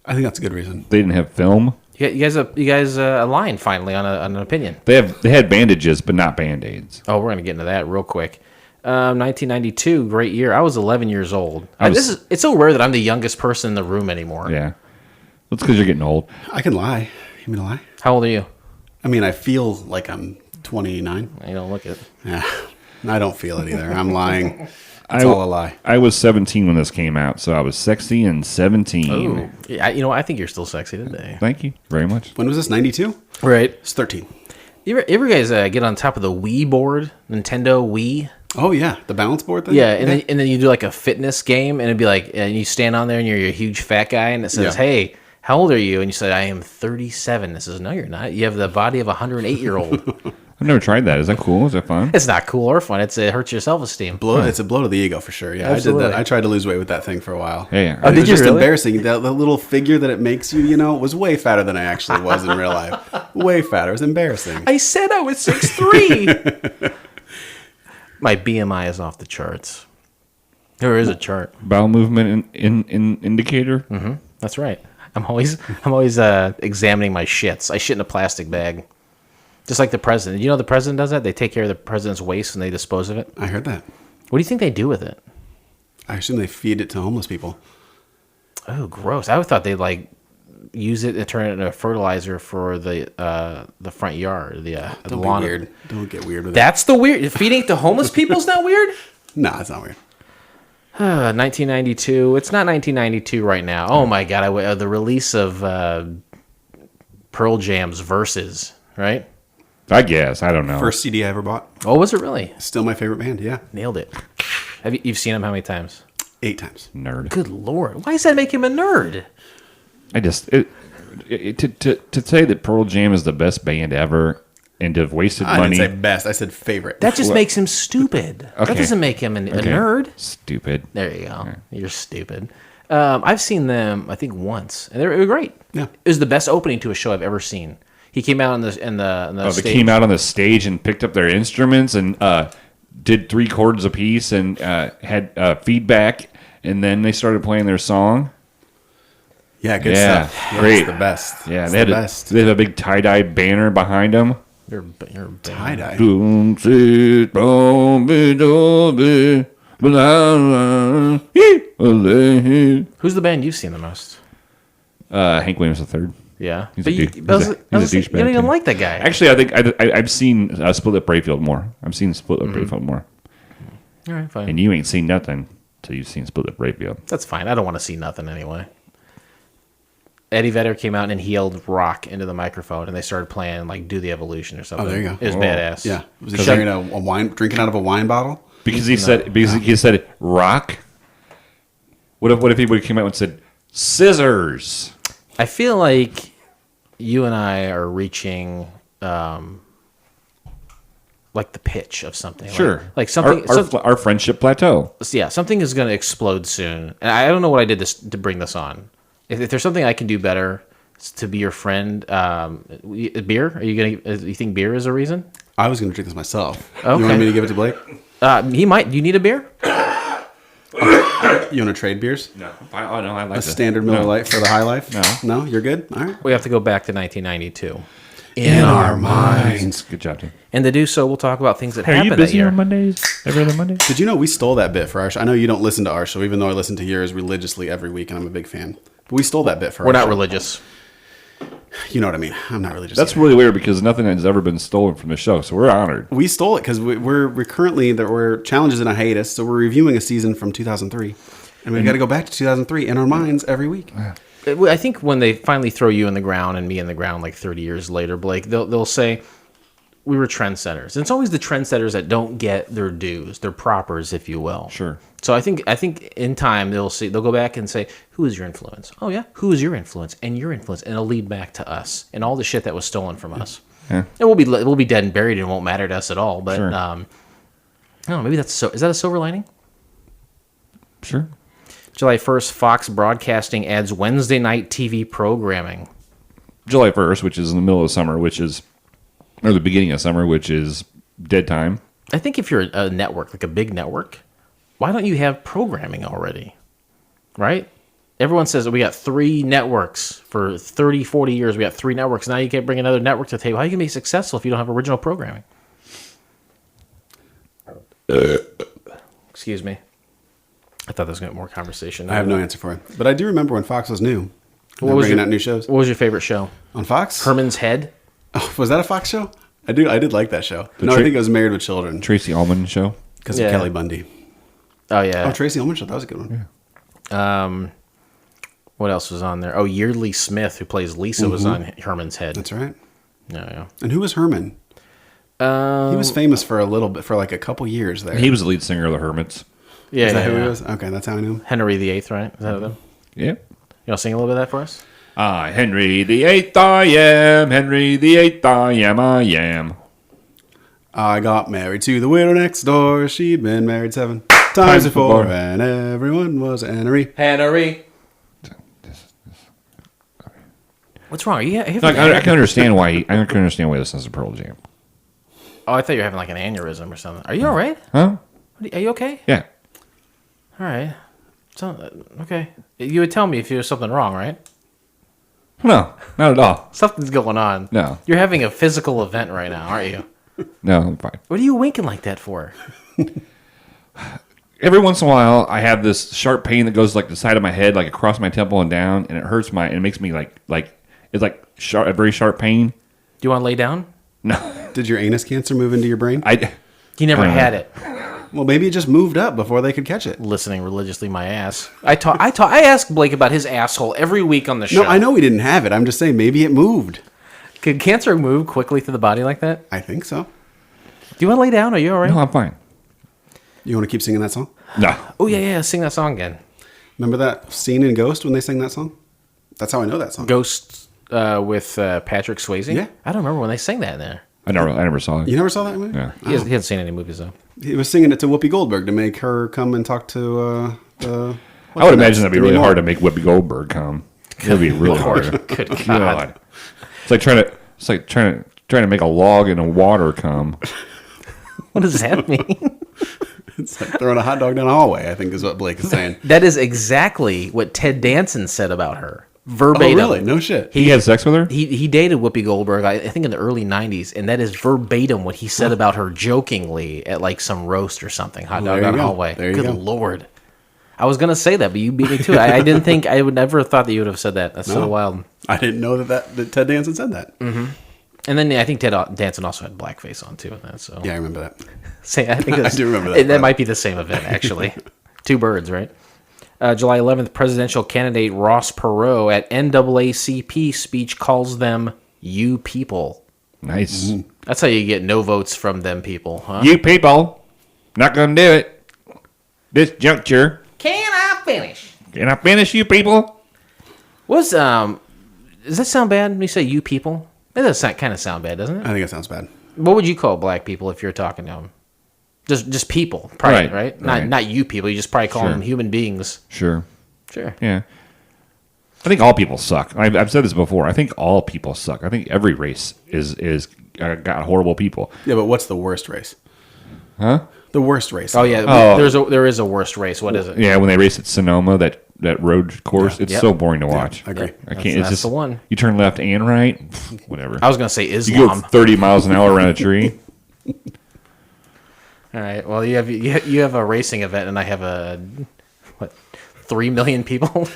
I think that's a good reason. They didn't have film. You guys aligned finally on an opinion. They had bandages, but not Band-Aids. Oh, we're gonna get into that real quick. 1992, great year. I was 11 years old. It's so rare that I'm the youngest person in the room anymore. Yeah. That's because you're getting old. I can lie. You mean to lie? How old are you? I mean, I feel like I'm 29. You don't look it. Yeah. I don't feel it either. I'm lying. It's all a lie. I was 17 when this came out, so I was sexy and 17. Oh, yeah. I think you're still sexy today. Thank you very much. When was this? 92? Right. It's 13. You ever guys get on top of the Wii board, Nintendo Wii? Oh, yeah. The balance board thing? Yeah, and then you do like a fitness game, and it'd be like, and you stand on there, and you're a huge fat guy, and it says, Yeah. "Hey, how old are you?" And you say, "I am 37." It says, "No, you're not. You have the body of a 108-year-old." I've never tried that. Is that cool? Is that fun? It's not cool or fun. It hurts your self-esteem. It's a blow to the ego for sure. Yeah, Absolutely. I did that. I tried to lose weight with that thing for a while. Yeah. Oh, It did was you just really? embarrassing. The little figure that it makes you, was way fatter than I actually was in real life. Way fatter. It was embarrassing. I said I was 6'3". My BMI is off the charts. There is a chart. Bowel movement in indicator. Mm-hmm. That's right. I'm always examining my shits. I shit in a plastic bag. Just like the president. You know the president does that? They take care of the president's waste and they dispose of it. I heard that. What do you think they do with it? I assume they feed it to homeless people. Oh, gross. I thought they'd use it and turn it into a fertilizer for the front yard, the Don't lawn. be weird. Don't get weird with That's the weird. Feeding it to homeless people's not weird? it. No, it's not weird. 1992. It's not 1992 right now. Oh my god! The release of Pearl Jam's Versus, right? I guess. I don't know. First CD I ever bought. Oh, was it really? Still my favorite band. Yeah. Nailed it. You've seen him how many times? 8 times. Nerd. Good lord! Why does that make him a nerd? I just to say that Pearl Jam is the best band ever. and to have wasted I money. didn't say best. I said favorite. That just makes him stupid. That Okay. doesn't make him a nerd. Stupid. There you go. You're stupid. I've seen them, I think, once, and they were great. Yeah. It was the best opening to a show I've ever seen. He came out on the They stage. came out on the stage and picked up their instruments and did 3 chords apiece and had feedback, and then they started playing their song. Yeah, good Yeah, stuff. Yeah, great. It's the best. Yeah, It's they had the best. they had a big tie-dye banner behind them. You're a Tie-dye. Who's the band you've seen the most? Hank Williams III. Yeah, He's but a you, douche- but I was- he's a I was- douchebag, you don't even too. like that guy. Actually, I think I've seen Split Lip Rayfield more. I've seen Split Lip Rayfield more. All right, fine. And you ain't seen nothing till you've seen Split Lip Rayfield. That's fine. I don't want to see nothing anyway. Eddie Vedder came out and he yelled rock into the microphone, and they started playing like "Do the Evolution" or something. Oh, there you go. It was badass. Yeah. Was he sharing a wine, drinking out of a wine bottle? Because he said rock. What if he would have came out and said scissors? I feel like you and I are reaching like the pitch of something. Sure. Like something. Our friendship plateau. Yeah, something is going to explode soon, and I don't know what I did to bring this on. If there's something I can do better, it's to be your friend. Beer? Are you gonna? You think beer is a reason? I was going to drink this myself. Okay. You want me to give it to Blake? He might. Do you need a beer? You want to trade beers? No, I like A standard Miller Lite for the high life? No. No? You're good? All right. We have to go back to 1992. In our minds. Good job, Tim. And to do so, we'll talk about things that Are you happened that busy year. on Mondays? Every other Monday? Did you know we stole that bit for our show? I know you don't listen to our show, even though I listen to yours religiously every week, and I'm a big fan. But we stole that bit for We're our not show. religious. You know what I mean? I'm not religious. That's either. really weird because nothing has ever been stolen from the show, so we're honored. We stole it because we're currently we're challenges in a hiatus, so we're reviewing a season from 2003, and we've got to go back to 2003 in our minds every week. I think when they finally throw you in the ground and me in the ground like 30 years later, Blake, they'll say we were trendsetters. And it's always the trendsetters that don't get their dues, their propers, if you will. Sure. So I think in time they'll go back and say, who is your influence? Oh yeah, who is your influence and your influence, and it'll lead back to us and all the shit that was stolen from us. Yeah. And we'll be dead and buried and it won't matter to us at all. But Sure. I don't know, maybe is that a silver lining? Sure. July 1st, Fox Broadcasting adds Wednesday night TV programming. July 1st, which is in the middle of summer, or the beginning of summer, which is dead time. I think if you're a network, like a big network, why don't you have programming already? Right? Everyone says we got 3 networks for 30, 40 years. We got 3 networks. Now you can't bring another network to the table. How are you going to be successful if you don't have original programming? Excuse me. I thought there was going to be more conversation. I have no answer for it, but I do remember when Fox was new. What was bringing your- out new shows What was your favorite show? on Fox. Herman's Head? Oh, was that a Fox show? I did like that show. No, I Tra- think it was Married with Children Tracy Ullman show. because Yeah. of Kelly Bundy. Oh, yeah. Oh, Tracy Ullman show. That was a good one. What else was on there? Oh, Yeardley Smith, who plays Lisa, was on Herman's Head. That's right. Yeah. And who was Herman? He was famous for a little bit, for like a couple years there. He was the lead singer of the Hermits. Yeah, Is that yeah, who yeah. he was? Okay, that's how I knew him. Henry VIII, right? Is that them? Yeah. You want to sing a little bit of that for us? Henry the Eighth I am. Henry the Eighth I am. I am. I got married to the widow next door. She'd been married 7 times before, and everyone was Henry. Henry. What's wrong? You having Like, I can understand why. I can understand why this is a Pearl Jam. Oh, I thought you were having like an aneurysm or something. Are you all right? Huh? Are you okay? Yeah. All right. Okay. You would tell me if there was something wrong, right? No, not at all. Something's going on. No. You're having a physical event right now, aren't you? No, I'm fine. What are you winking like that for? Every once in a while, I have this sharp pain that goes like the side of my head, like across my temple and down, and it hurts and it makes me like it's like sharp, a very sharp pain. Do you want to lay down? No, Did your anus cancer move into your brain? He never I don't had know. it. Well, maybe it just moved up before they could catch it. Listening religiously, my ass. I ask Blake about his asshole every week on the show. No, I know we didn't have it. I'm just saying maybe it moved. Could cancer move quickly through the body like that? I think so. Do you want to lay down? Are you all right? no, I'm fine. You want to keep singing that song? No, Oh, yeah. Sing that song again. Remember that scene in Ghost when they sang that song? That's how I know that song. Ghost with Patrick Swayze? Yeah. I don't remember when they sang that in there. I never saw it. You never saw that movie? Yeah. He hasn't seen any movies though. He was singing it to Whoopi Goldberg to make her come and talk to the. I would imagine that'd be really hard to make Whoopi Goldberg come. It'd be really hard. Good God. It's like trying to make a log in a water come. What does that mean? It's like throwing a hot dog down a hallway, I think is what Blake is saying. That is exactly what Ted Danson said about her. Verbatim. Oh, really? No shit. He had sex with her? He dated Whoopi Goldberg, I think, in the early 90s, and that is verbatim what he said about her jokingly at like some roast or something. Hot dog down the hallway. There you Good go. Lord. I was going to say that, but you beat me to it. I didn't think, I would never have thought that you would have said that. That's so wild. I didn't know that Ted Danson said that. Mm-hmm. And then I think Ted Danson also had blackface on too in that. So Yeah, I remember that. I think I do remember that. That might be the same event, actually. Two birds, right? July 11th, presidential candidate Ross Perot at NAACP speech calls them "you people." Nice. That's how you get no votes from them people, huh? You people, not gonna do it. This juncture. Can I finish? Can I finish, you people? Does that sound bad when you say "you people"? It does kind of sound bad, doesn't it? I think it sounds bad. What would you call black people if you're talking to them? Just people, probably, right? Not you people. You just probably call them human beings. Sure. Yeah. I think all people suck. I've said this before. I think all people suck. I think every race is got horrible people. Yeah, but what's the worst race? Huh? The worst race. Oh yeah, there is a worst race. What is it? Yeah, when they race at Sonoma, that road course, it's so boring to watch. I agree. I can't. It's That's just the one. You turn left and right, whatever. I was gonna say You go Islam. 30 miles an hour around a tree. All right. Well, you have a racing event, and I have 3 million people.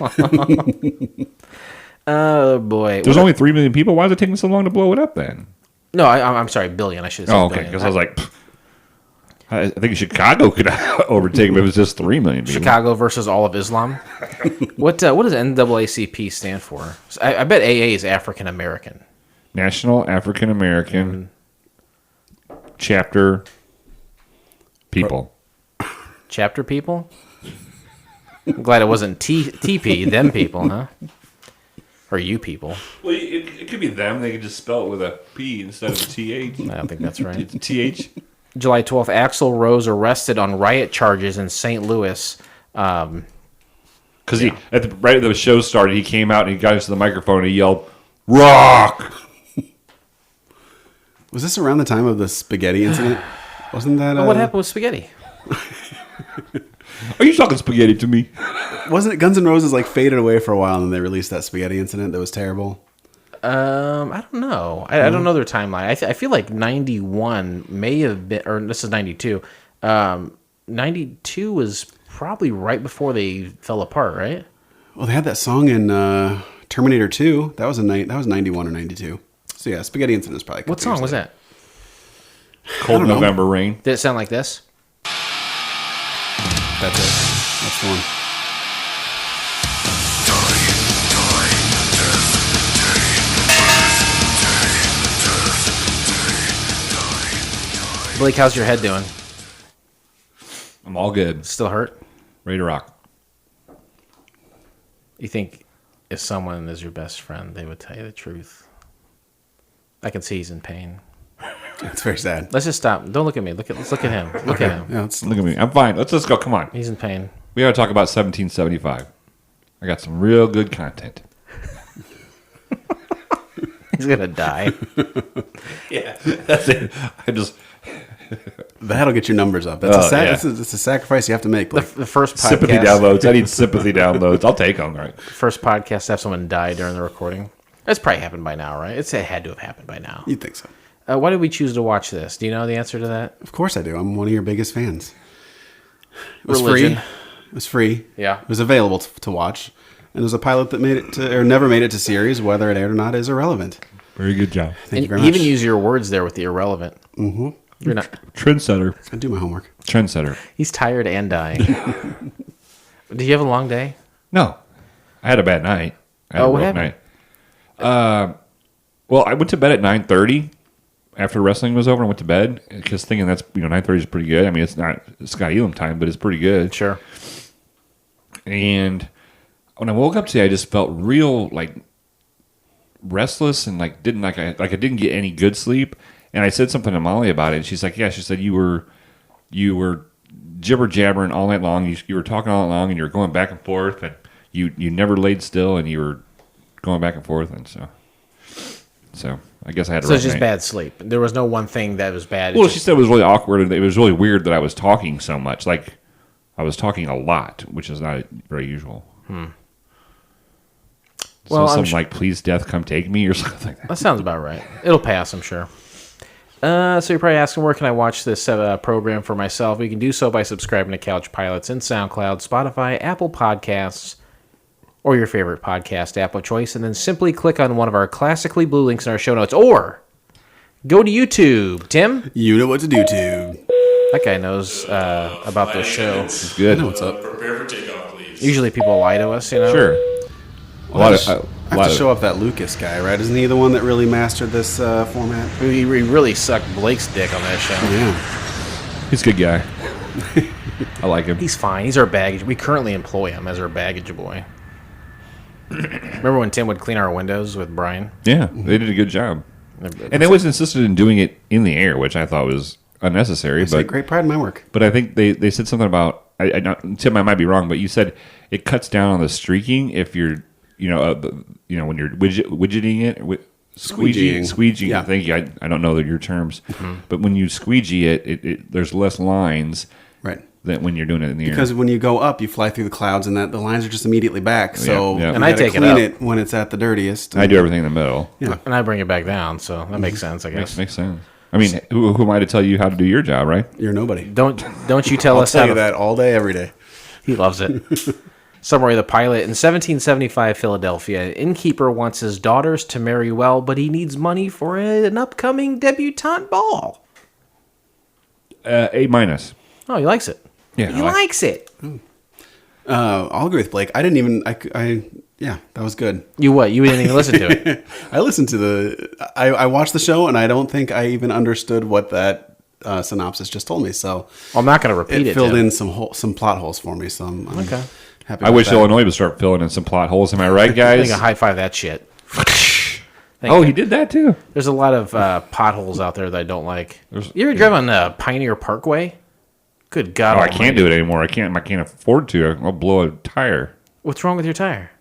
Oh boy. There's only 3 million people. Why is it taking so long to blow it up then? No, I'm sorry, billion. I should have said Oh, okay. billion. Because I was like, I think Chicago could overtake him if it was just 3 million people. Chicago versus all of Islam. What does NAACP stand for? I bet AA is African American. National African American Chapter People. Chapter people? I'm glad it wasn't TP, them people, huh? Or you people. Well, it could be them. They could just spell it with a P instead of a TH. I don't think that's right. It's TH. July 12th, Axl Rose arrested on riot charges in St. Louis. Because right as the show started, he came out and he got into the microphone and he yelled, "Rock!" Was this around the time of the spaghetti incident? Wasn't that? What happened with spaghetti? Are you talking spaghetti to me? Wasn't it Guns N' Roses like faded away for a while and then they released that spaghetti incident that was terrible? I don't know. I don't know their timeline. I feel like 91 may have been, or this is 92. 92 was probably right before they fell apart, right? Well, they had that song in Terminator 2. That was 91 or 92. So yeah, spaghetti incident is probably. What song was that? Cold November Rain. Did it sound like this? That's it. That's the one. Blake, how's your head doing? I'm all good. Still hurt? Ready to rock. You think if someone is your best friend, they would tell you the truth? I can see he's in pain. It's very sad. Let's just stop. Don't look at me. Let's look at him. Look at him. Yeah, Look at me. I'm fine. Let's just go. Come on. He's in pain. We got to talk about 1775. I got some real good content. He's gonna die. Yeah, that's it. That'll get your numbers up. That's it's a sacrifice you have to make. The first podcast. Sympathy downloads. I need sympathy downloads. I'll take them. Right. First podcast to have someone die during the recording. That's probably happened by now, right? It had to have happened by now. You'd think so. Why did we choose to watch this? Do you know the answer to that? Of course I do. I'm one of your biggest fans. It was Religion. free. It was free. Yeah. It was available to watch. And there's a pilot that made it to, or never made it to series. Whether it aired or not is irrelevant. Very good job. Thank you very You much. even use your words there with the irrelevant. Mm-hmm. You're not. Trendsetter. I do my homework. Trendsetter. He's tired and dying. Did you have a long day? No, I had a bad night. I had a what rough happened? night. Well, I went to bed at 9:30 after wrestling was over. I went to bed because thinking that's 9:30 is pretty good. I mean, it's not Scott Elam time, but it's pretty good. Sure. And when I woke up today, I just felt real restless and I didn't get any good sleep. And I said something to Molly about it, and she's like, "Yeah." She said you were jibber jabbering all night long. You were talking all night long, and you were going back and forth, and you never laid still, and you were going back and forth, and so I guess I had to. So it's just bad sleep. There was no one thing that was bad. Well, she said it was really awkward, and it was really weird that I was talking so much. Like I was talking a lot, which is not very usual. Well, So something like "Please, death, come take me" or something like that. That sounds about right. It'll pass, I'm sure. So you're probably asking, where can I watch this program for myself? You can do so by subscribing to Couch Pilots in SoundCloud, Spotify, Apple Podcasts, or your favorite podcast app of choice, and then simply click on one of our classically blue links in our show notes, or go to YouTube. Tim? You know what to do, too. That guy knows about this show. It's good. I know what's up. Prepare for takeoff, please. Usually people lie to us, you know? Sure. I have to show off that Lucas guy, right? Isn't he the one that really mastered this format? We really sucked Blake's dick on that show. Yeah. He's a good guy. I like him. He's fine. He's our baggage. We currently employ him as our baggage boy. Remember when Tim would clean our windows with Brian? Yeah, they did a good job. And they always insisted in doing it in the air, which I thought was unnecessary. I take But great pride in my work. But I think they said something about Tim. I might be wrong, but you said it cuts down on the streaking if you're when you're widgeting it, squeegeeing. Yeah. Thank you. I don't know your terms, but when you squeegee it, there's less lines. Right. Than when you're doing it in the air. Because when you go up, you fly through the clouds, and that the lines are just immediately back. So Yeah. you And I gotta take it clean up. it when it's at the dirtiest. I do everything in the middle. Yeah. And I bring it back down, so that makes sense, I guess. Makes sense. I mean, who am I to tell you how to do your job, right? You're nobody. Don't you tell I'll us tell how you to... that all day, every day. He loves it. Summary of the pilot. In 1775 Philadelphia, an innkeeper wants his daughters to marry well, but he needs money for an upcoming debutante ball. A minus. Oh, he likes it. Yeah, He likes it. I'll agree with Blake. I didn't even. Yeah, that was good. You what? You didn't even listen to it. I listened to I watched the show, and I don't think I even understood what that synopsis just told me. So I'm not going to repeat it. filled Tim. in some plot holes for me. So I'm Okay. happy. I about wish that. Illinois would start filling in some plot holes. Am I right, I guys? think I high five that shit. Oh, he did that too. There's a lot of potholes out there that I don't like. You ever drive on Pioneer Parkway? Good God! Oh, I almighty. can't do it anymore. I can't afford to. I'll blow a tire. What's wrong with your tire?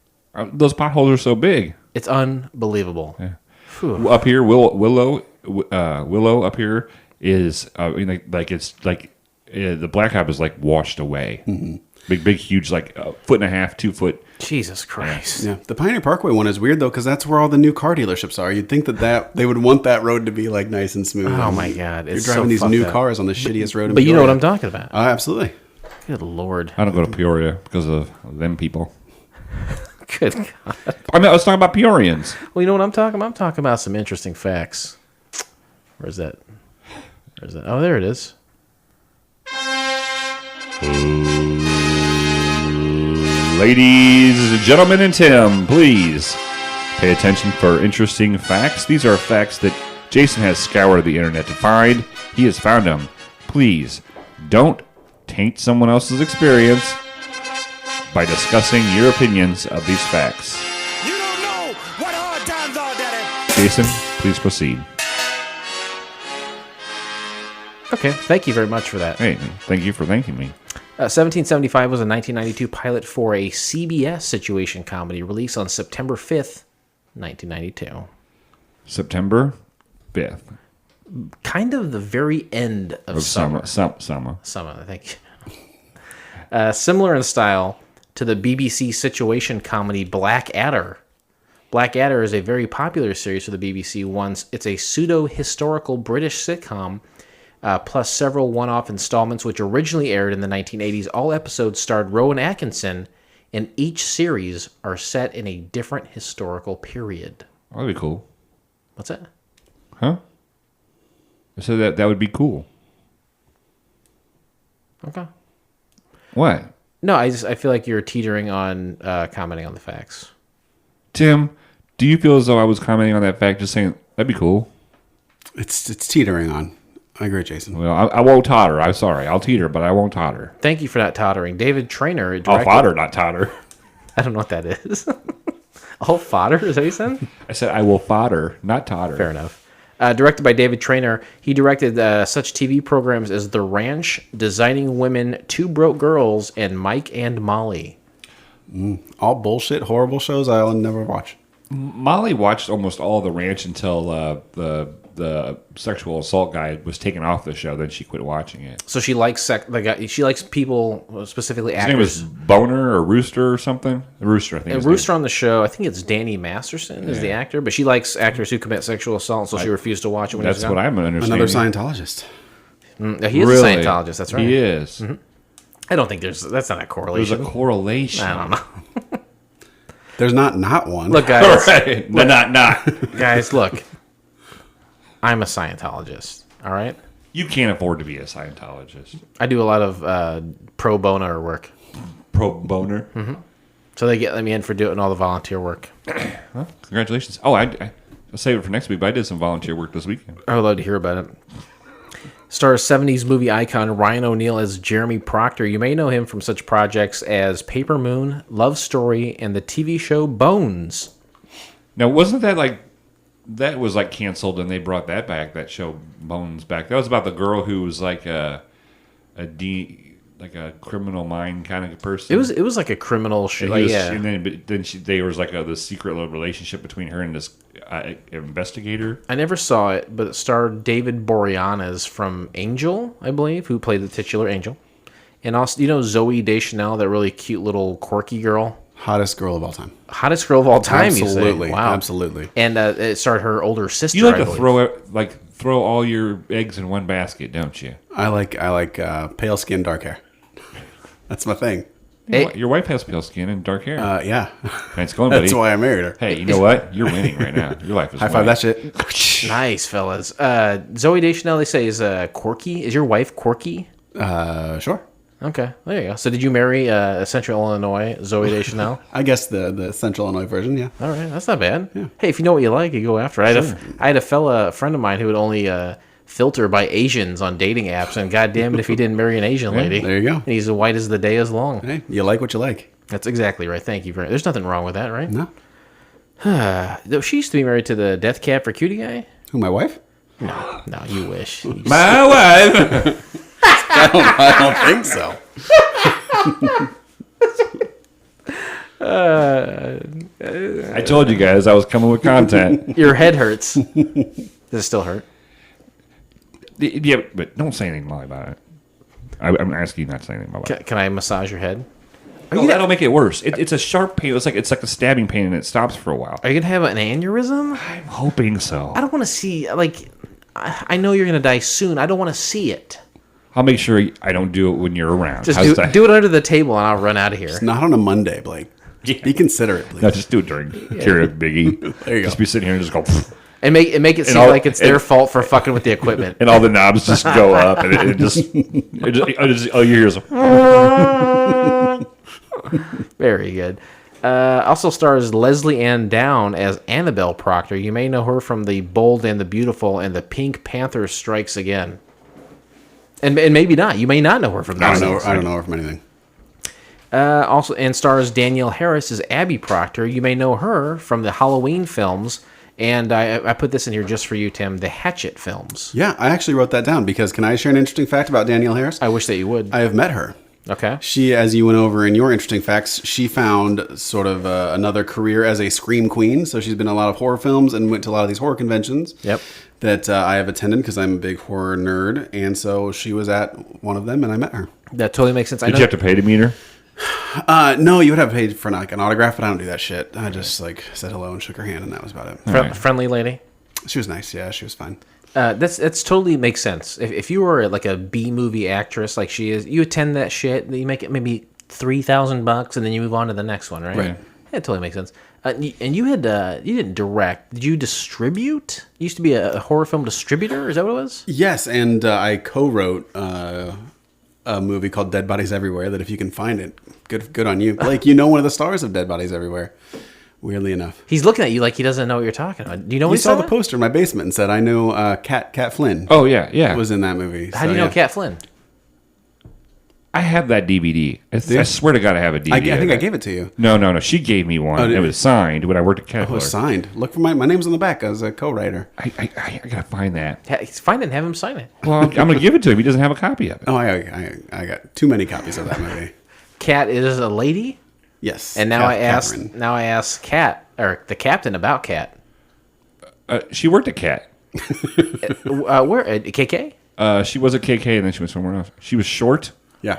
Those potholes are so big. It's unbelievable. Yeah. Phew. Up here, Willow up here is the blacktop is like washed away. Mm-hmm. Big, huge, like a foot and a half, 2 foot. Jesus Christ! Yeah, the Pioneer Parkway one is weird though, because that's where all the new car dealerships are. You'd think that they would want that road to be like nice and smooth. Oh my God! You're It's driving so these fucked new up. cars on the shittiest road. in But you know what I'm Peoria. talking about. Absolutely. Good Lord! I don't go to Peoria because of them people. Good God! I was talking about Peorians. Well, you know what I'm talking about? I'm talking about some interesting facts. Where's that? Oh, there it is. Ladies, gentlemen, and Tim, please pay attention for interesting facts. These are facts that Jason has scoured the internet to find. He has found them. Please don't taint someone else's experience by discussing your opinions of these facts. You don't know what hard times are, Daddy. Jason, please proceed. Okay, thank you very much for that. Hey, thank you for thanking me. 1775 was a 1992 pilot for a CBS situation comedy released on September 5th, 1992. September 5th. Kind of the very end of summer. Summer. Summer, thank you. Similar in style to the BBC situation comedy Black Adder. Black Adder is a very popular series for the BBC. It's a pseudo-historical British sitcom, plus several one-off installments which originally aired in the 1980s. All episodes starred Rowan Atkinson, and each series are set in a different historical period. That'd be cool. What's that? Huh? I said that would be cool. Okay. What? No, I feel like you're teetering on commenting on the facts. Tim, do you feel as though I was commenting on that fact, just saying, that'd be cool? It's teetering on. I agree, Jason. Well, I won't totter. I'm sorry. I'll teeter, but I won't totter. Thank you for not tottering. David Traynor I'll directed... fodder, not totter. I don't know what that is. All fodder? Is that what you said? I said I will fodder, not totter. Fair enough. Directed by David Traynor, he directed such TV programs as The Ranch, Designing Women, Two Broke Girls, and Mike and Molly. All bullshit, horrible shows I'll never watch. Molly watched almost all of The Ranch until the sexual assault guy was taken off the show. Then she quit watching it. So she likes she likes people, specifically His name was actors. Boner or Rooster or something. Rooster, I think. And Rooster on the show, I think it's Danny Masterson is the actor, but she likes actors who commit sexual assault, so she refused to watch it when he was That's young. what I'm understanding. Another Scientologist. He is a Scientologist, that's right. He is. Mm-hmm. I don't think that's not a correlation. There's a correlation. I don't know. There's not one. Look, guys. Right. Not. Guys, look. I'm a Scientologist, all right? You can't afford to be a Scientologist. I do a lot of pro bono work. Pro boner? Mm-hmm. So they let me in for doing all the volunteer work. Well, congratulations. Oh, I'll save it for next week, but I did some volunteer work this weekend. I would love to hear about it. Stars 70s movie icon Ryan O'Neal as Jeremy Proctor. You may know him from such projects as Paper Moon, Love Story, and the TV show Bones. Now, wasn't that that was canceled and they brought that back, that show Bones back? That was about the girl who was like a criminal mind kind of person. It was like a criminal show. And then there was this secret little relationship between her and this investigator. I never saw it, but it starred David Boreanaz from Angel, I believe, who played the titular Angel. And also, Zoe Deschanel, that really cute little quirky girl. Hottest girl of all time. Hottest girl of all time, Absolutely. you say? Wow. Absolutely. And it starred her older sister, You like I to believe. throw all your eggs in one basket, don't you? I like pale skin, dark hair. That's my thing. Your wife has pale skin and dark hair. Yeah. Nice going, buddy. That's why I married her. Hey, you know what? You're winning right now. Your life is High five white. that shit. Nice, fellas. Zoe Deschanel, they say, is quirky. Is your wife quirky? Sure. Okay, there you go. So did you marry Central Illinois Zoe Deschanel? I guess the Central Illinois version, yeah. All right, that's not bad. Yeah. Hey, if you know what you like, you go after it. I had a friend of mine who would only filter by Asians on dating apps, and goddamn it if he didn't marry an Asian lady. There you go. And he's as white as the day is long. Hey, you like what you like. That's exactly right. Thank you very much. There's nothing wrong with that, right? No. She used to be married to the Death Cab for Cutie guy. Who, my wife? No, you wish. My wife. I don't think so. I told you guys I was coming with content. Your head hurts. Does it still hurt? Yeah, but don't say anything about it. I'm asking you not to say anything about it. Can I massage your head? No, that'll make it worse. It's a sharp pain. It's like a stabbing pain, and it stops for a while. Are you gonna have an aneurysm? I'm hoping so. I don't want to see. I know you're gonna die soon. I don't want to see it. I'll make sure I don't do it when you're around. Just How's that? do it under the table, and I'll run out of here. It's not on a Monday, Blake. Yeah. Be considerate, please. No, just do it during karaoke, Biggie. There you go. Just be sitting here and just go, And make it seem like it's their fault for fucking with the equipment. and all the knobs just go up, and all you hear is. Very good. Also stars Leslie Ann Down as Annabelle Proctor. You may know her from The Bold and the Beautiful and The Pink Panther Strikes Again. And maybe not. You may not know her from that. I don't know her from anything. Also, and stars Danielle Harris as Abby Proctor. You may know her from the Halloween films. And I put this in here just for you, Tim, the Hatchet films. Yeah, I actually wrote that down because can I share an interesting fact about Danielle Harris? I wish that you would. I have met her. Okay. She, as you went over in your interesting facts, she found sort of another career as a scream queen. So she's been in a lot of horror films and went to a lot of these horror conventions. Yep. That I have attended because I'm a big horror nerd. And so she was at one of them and I met her. That totally makes sense. Did you have to pay to meet her? No, you would have paid for an autograph, but I don't do that shit. I just said hello and shook her hand and that was about it. Right. Friendly lady? She was nice. Yeah, she was fine. That's totally makes sense. If you were like a B movie actress like she is, you attend that shit, you make it maybe $3,000 and then you move on to the next one, right? Right. Yeah, it totally makes sense. And you had you didn't direct. Did you distribute? You used to be a horror film distributor. Is that what it was? Yes, and I co-wrote a movie called Dead Bodies Everywhere. That if you can find it, good on you. Like one of the stars of Dead Bodies Everywhere. Weirdly enough, He's looking at you like he doesn't know what you're talking about. Do you know what he he's saw the talking about? poster in my basement and said, "I know Cat Flynn." Oh yeah. was in that movie. How do you know Cat Flynn? I have that DVD. I swear to God, I have a DVD. I think I gave it to you. No. She gave me one. It was signed when I worked at Oh, it Caterpillar. was signed. Look for my name's on the back as a co-writer. I gotta find that. Find it and have him sign it. Well, I'm gonna give it to him. He doesn't have a copy of it. Oh, I got too many copies of that movie. Kat is a lady, Yes. and now Catherine. I ask Kat or the captain about Kat. She worked at Cat. Where at KK? She was at KK and then she went somewhere else. She was short. Yeah.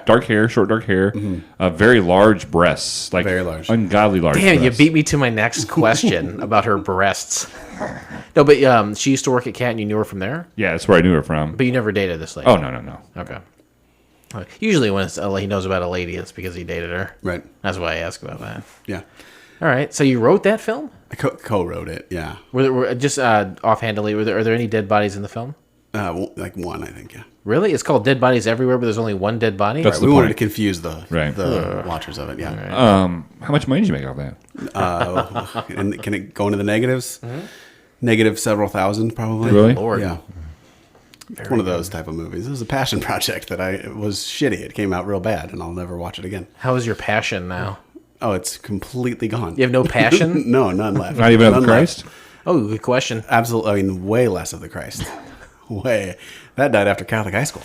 Short dark hair. Very large breasts. Like Very large. Ungodly large Damn, you breasts. beat me to my next question about her breasts. No, but she used to work at Kat, and you knew her from there. Yeah, that's where I knew her from. But you never dated this lady. Oh, no. Okay. Usually when he knows about a lady, it's because he dated her. Right. That's why I ask about that. Yeah. All right. So you wrote that film? I co-wrote it. Yeah. Were just offhandedly, are there any dead bodies in the film? Like one, I think. Yeah. Really? It's called Dead Bodies Everywhere, but there's only one dead body? That's Right, the we wanted point. to confuse the watchers of it. Yeah. How much money did you make off that? And can it go into the negatives? Negative several thousand, probably. Really? Lord. Yeah. It's one of those type of movies. It was a passion project that it was shitty. It came out real bad, and I'll never watch it again. How is your passion now? Oh, it's completely gone. You have no passion? No, none left. Not even of None Christ? left. Oh, good question. Absolutely. I mean, way less of the Christ. Way. That died after Catholic high school.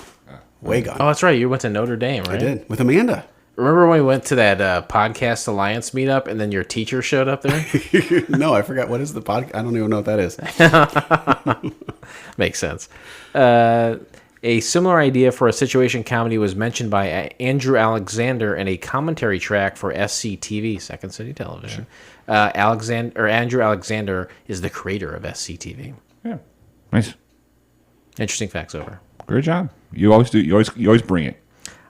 Way gone. Oh, that's right. You went to Notre Dame, right? I did. With Amanda. Remember when we went to that Podcast Alliance meetup and then your teacher showed up there? No, I forgot. What is the podcast? I don't even know what that is. Makes sense. A similar idea for a situation comedy was mentioned by Andrew Alexander in a commentary track for SCTV, Second City Television. Andrew Alexander is the creator of SCTV. Yeah. Nice. Interesting facts over. Great job. You always do. You always bring it.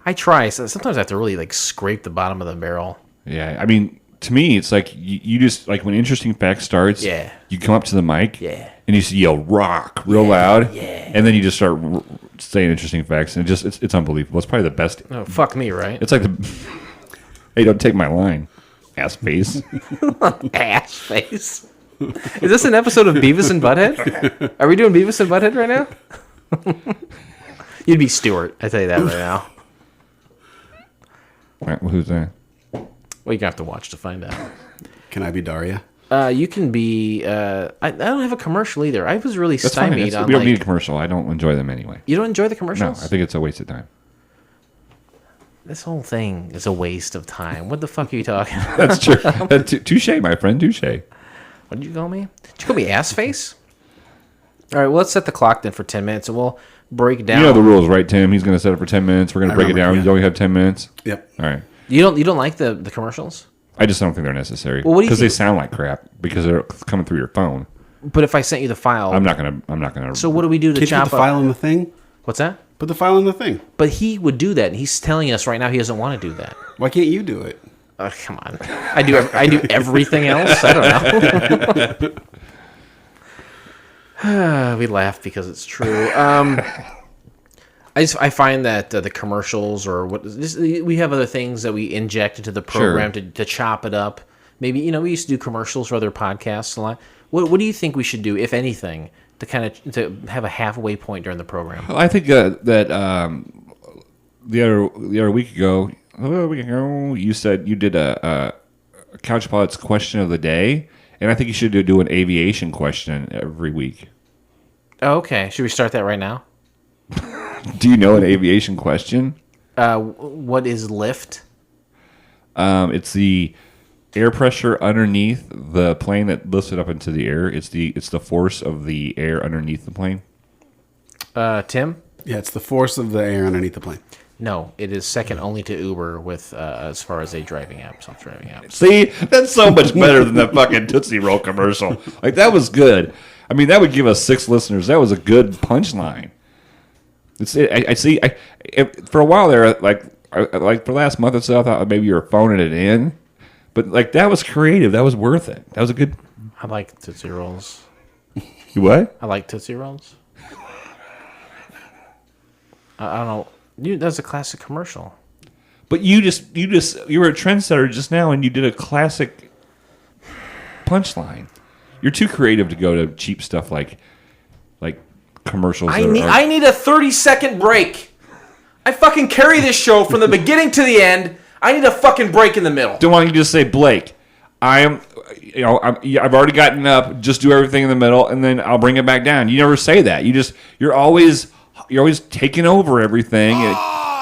I try. So sometimes I have to really scrape the bottom of the barrel. Yeah. I mean, to me, it's like you just like when interesting facts starts. Yeah. You come up to the mic. Yeah. And you just yell "rock" real loud. Yeah. And then you just start saying interesting facts, and it's unbelievable. It's probably the best. Oh, fuck me, right? It's like hey, don't take my line, ass face. Ass face. Is this an episode of Beavis and Butthead? Are we doing Beavis and Butthead right now? You'd be Stuart. I tell you that right now. Right, well, who's that? Well, you're gonna have to watch to find out. Can I be Daria? You can be. I don't have a commercial either. I was really That's fine. stymied on. We don't need a commercial. I don't enjoy them anyway. You don't enjoy the No, commercials? I think it's a waste of time. This whole thing is a waste of time. What the fuck are you talking about? That's true. Touche, my friend. Touche. What did you call me? Did you call me ass face? All right, well, let's set the clock then for 10 minutes, and we'll break down. You know the rules, right, Tim? He's going to set it for 10 minutes. We're going to break it down. yeah. You only have 10 minutes. Yep. All right. You don't like the commercials? I just don't think they're necessary. Well, what do you because they think- sound like crap because they're coming through your phone. But if I sent you the file, I'm not gonna. So what do we do to Can't you chop put the up? file in the thing? What's that? Put the file in the thing. But he would do that, and he's telling us right now he doesn't want to do that. Why can't you do it? Oh, come on. I do everything else. I don't know. We laugh because it's true. I find that the commercials or we have other things that we inject into the program to chop it up. Maybe we used to do commercials for other podcasts a lot. What do you think we should do, if anything, to have a halfway point during the program? I think that the other week ago, you said you did a Couch Pilot's question of the day, and I think you should do an aviation question every week. Oh, okay. Should we start that right now? Do you know an aviation question? What is lift? It's the air pressure underneath the plane that lifts it up into the air. It's the force of the air underneath the plane. Tim? Yeah, it's the force of the air underneath the plane. No, it is second only to Uber with as far as a driving app, self-driving app. See, that's so much better than that fucking Tootsie Roll commercial. Like, that was good. I mean, that would give us 6 listeners. That was a good punchline. I see. For a while there, like for the last month or so, I thought maybe you were phoning it in, but that was creative. That was worth it. That was a good. I like Tootsie Rolls. You what? I like Tootsie Rolls. I don't know. That's a classic commercial. But you were a trendsetter just now, and you did a classic punchline. You're too creative to go to cheap stuff like commercials. I need a 30-second break. I fucking carry this show from the beginning to the end. I need a fucking break in the middle. Don't want you to just say, Blake, I've already gotten up. Just do everything in the middle, and then I'll bring it back down. You never say that. You're always taking over everything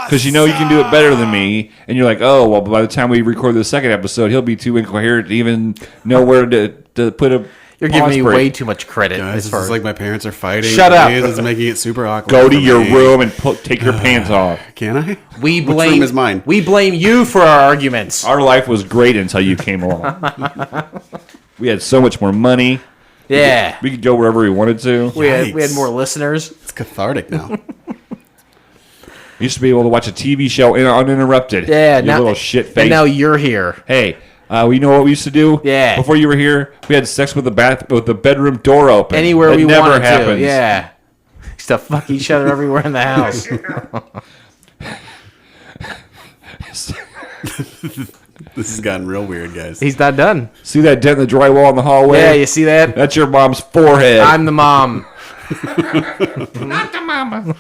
because you know you can do it better than me. And you're like, oh well, by the time we record the second episode, he'll be too incoherent to even know where to put a. You're giving me way too much credit. Guys, this is like my parents are fighting. Shut up. This is making it super awkward. Go to your room and take your pants off. Can I? Which room is mine? We blame you for our arguments. Our life was great until you came along. We had so much more money. Yeah. We could go wherever we wanted to. We had more listeners. It's cathartic now. We used to be able to watch a TV show uninterrupted. Yeah. You little shit face. And now you're here. Hey. We know what we used to do? Yeah. Before you were here, we had sex with the bedroom door open. Anywhere that we never wanted happens. to. Yeah. Used to fuck each other everywhere in the house. This has gotten real weird, guys. He's not done. See that dent in the drywall in the hallway? Yeah, you see that? That's your mom's forehead. I'm the mom. not the mama.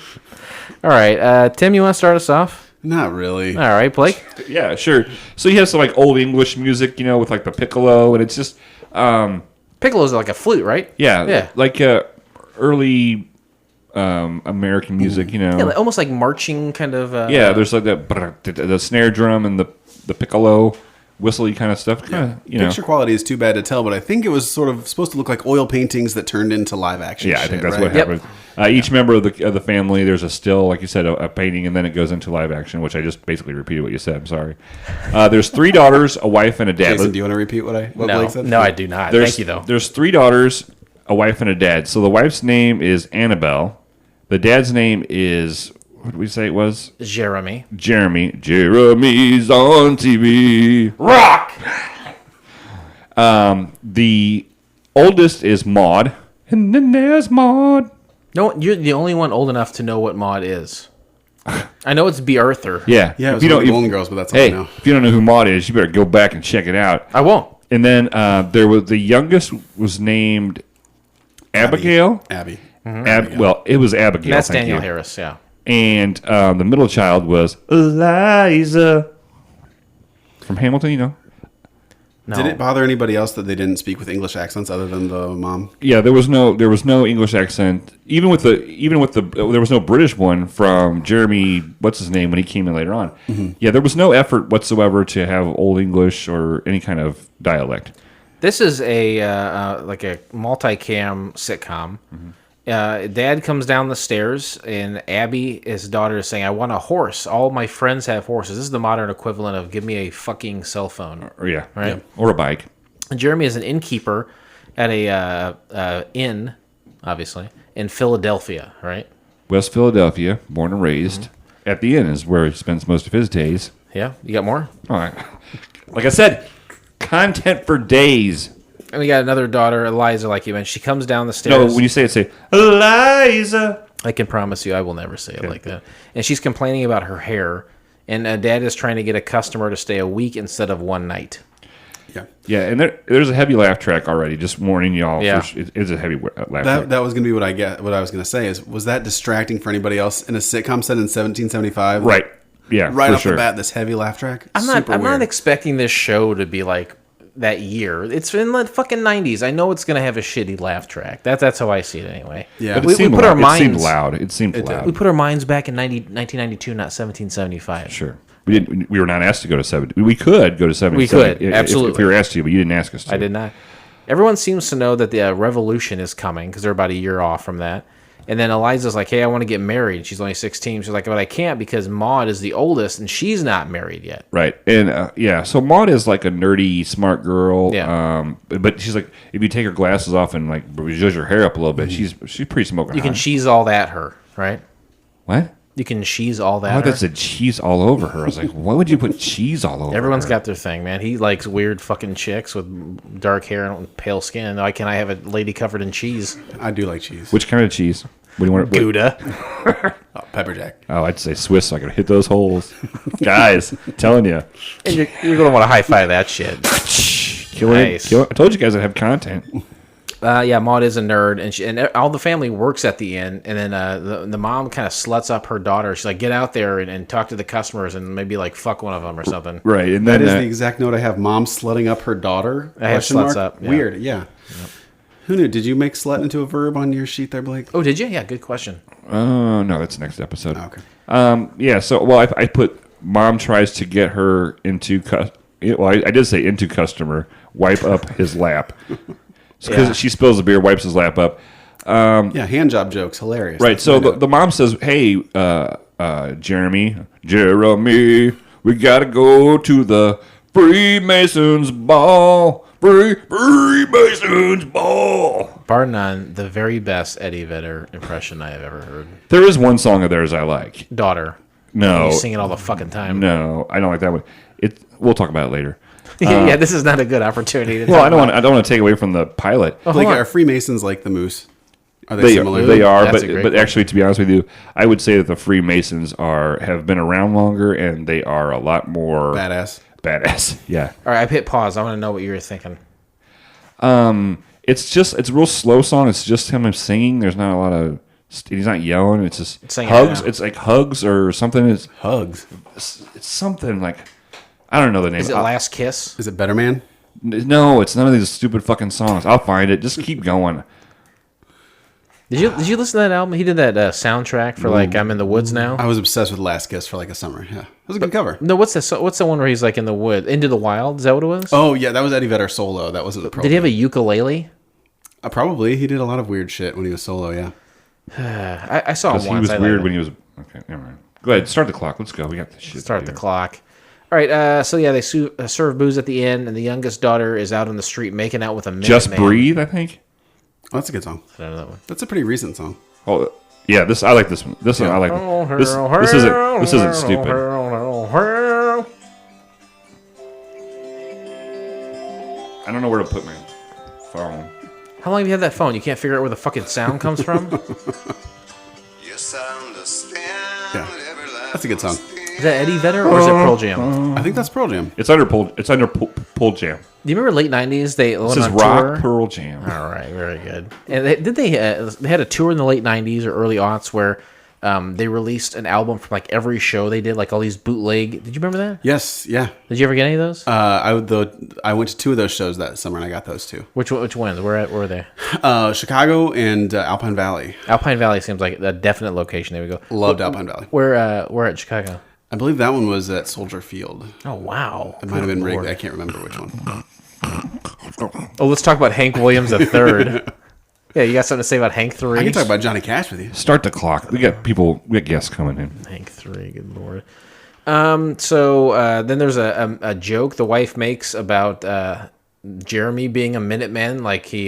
All right. Tim, you want to start us off? Not really. All right, Blake. Yeah, sure. So he has some like old English music, with like the piccolo, and it's just Piccolo's like a flute, right? yeah. Like early American music, Yeah, almost like marching kind of. there's like the snare drum and the piccolo whistly kind of stuff. Picture quality is too bad to tell, but I think it was sort of supposed to look like oil paintings that turned into live action. Yeah, shit, I think that's right? what happened. Each member of the family, there's a still, like you said, a painting, and then it goes into live action, which I just basically repeated what you said. I'm sorry. There's 3 daughters, a wife, and a dad. Jason, do you want to repeat what Blake said? No, I do not. Thank you, though. There's 3 daughters, a wife, and a dad. So the wife's name is Annabelle. The dad's name is, what did we say it was? Jeremy. Jeremy's on TV. Rock! The oldest is Maud. And then there's Maud. No, you're the only one old enough to know what Maud is. I know it's B. Arthur. Yeah. Yeah, it was If you one of don't- the Golden Girls, but that's all Hey, I know. if you don't know who Maud is, you better go back and check it out. I won't. And then there was the youngest was named Abigail. Abby. Well, it was Abigail. That's thank Daniel you. Harris, yeah. And the middle child was Eliza from Hamilton. No. Did it bother anybody else that they didn't speak with English accents other than the mom? Yeah, there was no English accent. Even with the there was no British one from Jeremy. What's his name when he came in later on? Mm-hmm. Yeah, there was no effort whatsoever to have Old English or any kind of dialect. This is a like a multicam sitcom. Dad comes down the stairs, and Abby, his daughter, is saying, "I want a horse. All my friends have horses." This is the modern equivalent of "Give me a fucking cell phone." Or yeah, Right. yeah. Or a bike. And Jeremy is an innkeeper at a inn, obviously, in Philadelphia, right? West Philadelphia, born and raised. At the inn is where he spends most of his days. Yeah, you got more? All right. Like I said, content for days. And we got another daughter, Eliza, like you mentioned. She comes down the No, stairs. when you say it, say Eliza. I can promise you I will never say it like that. And she's complaining about her hair. And Dad is trying to get a customer to stay a week instead of one night. Yeah. Yeah, and there's a heavy laugh track already. Just warning y'all. Yeah. It's a heavy laugh track. That was going to be what I was going to say was that distracting for anybody else in a sitcom set in 1775? Right. Yeah, Right for off sure. the bat, this heavy laugh track. I'm Super not weird. expecting this show to be like that year. It's in the fucking 90s. I know it's going to have a shitty laugh track. That's how I see it anyway. Yeah. But We it seemed put our loud. It seemed minds- loud. It seemed We loud. put our minds back in 1992, not 1775. Sure. We didn't. We were not asked to go to 70. We could go to 70. We could, if absolutely. we were asked to, but you didn't ask us to. I did not. Everyone seems to know that the revolution is coming because they're about a year off from that. And then Eliza's like, "Hey, I want to get married." She's only 16. She's like, "But I can't because Maud is the oldest and she's not married yet." Right. And so Maud is like a nerdy, smart girl. Yeah. But she's like, if you take her glasses off and like zhuzh her hair up a little bit, she's pretty smoking You can hot. cheese all that her, right? What? You can cheese all that. Oh, her. that said cheese all over her. I was like, why would you put cheese all over Everyone's her? got their thing, man. He likes weird fucking chicks with dark hair and pale skin. Why can't I have a lady covered in cheese? I do like cheese. Which kind of cheese? What do you want? Gouda. Oh, pepper jack. Oh, I'd say Swiss so I could hit those holes. Guys, telling you. And you're going to want to high five that shit. Killing Nice. it. I told you guys I'd have content. Yeah, Maud is a nerd, and all the family works at the inn, and then the mom kind of sluts up her daughter. She's like, get out there and talk to the customers and maybe like fuck one of them or something. Right, and That then is the exact note I have. Mom slutting up her daughter? I have Question sluts mark? up, yeah. Weird, yeah. Yep. Who knew? Did you make slut into a verb on your sheet there, Blake? Oh, did you? Yeah, good question. no, that's next episode. Oh, okay. Yeah. So, well, I put mom tries to get her into. I did say into customer. Wipe up his lap because she spills the beer, wipes his lap up. Yeah, hand job jokes, hilarious. Right. That's So my note. the mom says, "Hey, Jeremy, we gotta go to the Freemasons ball. Freemasons ball." Bar none, the very best Eddie Vedder impression I have ever heard. There is one song of theirs I like. Daughter. No, You sing it all the fucking time. no, I don't like that one. We'll talk about it later. Yeah, this is not a good opportunity to Well, talk I don't about. want. I don't want to take away from the pilot. Oh, Blake, hold on. are Freemasons like the moose? Are they They similar? they are, That's a but great but one. actually, to be honest with you, I would say that the Freemasons have been around longer, and they are a lot more Badass. Badass, yeah. All right, I've hit pause. I want to know what you were thinking. It's a real slow song. It's just him singing. There's not a lot of. He's not yelling. It's just Sing it hugs. now. It's like hugs or something. It's Hugs. something like I don't know the name. Is it Last Kiss? Is it Better Man? No, it's none of these stupid fucking songs. I'll find it. Just keep going. Did you listen to that album? He did that soundtrack for like I'm in the Woods Now. I was obsessed with Last Kiss for like a summer. Yeah, it was a good cover. No, what's the one where he's like in the wood, Into the Wild? Is that what it was? Oh yeah, that was Eddie Vedder solo. That wasn't the pro. Did he have a ukulele? Probably. He did a lot of weird shit when he was solo. Yeah. I saw him Because once. he was I weird liked when it. he was. Okay, never mind. Go ahead. Start the clock. Let's go. We got this shit. Start to the do. clock. All right. So yeah, they serve booze at the end, and the youngest daughter is out on the street making out with a Minuteman. Just breathe. I think. Oh, that's a good song. I don't know that one. That's a pretty recent song. Oh, yeah. I like this one. This one I like. This isn't stupid. I don't know where to put my phone. How long have you had that phone? You can't figure out where the fucking sound comes from? Yeah, that's a good song. Is that Eddie Vedder or is it Pearl Jam? I think that's Pearl Jam. It's under Pull Jam. Do you remember late '90s? They went This is on Rock tour? Pearl Jam. All right, very good. And they had a tour in the late '90s or early aughts where they released an album from like every show they did, like all these bootleg. Did you remember that? Yes, yeah. Did you ever get any of those? I went to 2 of those shows that summer and I got those 2. Which ones? Where were they? Chicago and Alpine Valley. Alpine Valley seems like a definite location. There we go. Loved Alpine Valley. Where at Chicago? I believe that one was at Soldier Field. Oh wow, It might have been Good rigged. Lord. I can't remember which one. Oh, let's talk about Hank Williams III. Yeah, you got something to say about Hank III? I can talk about Johnny Cash with you. Start the clock. We got guests coming in. Hank III. Good lord. So then there's a joke the wife makes about Jeremy being a Minuteman, like he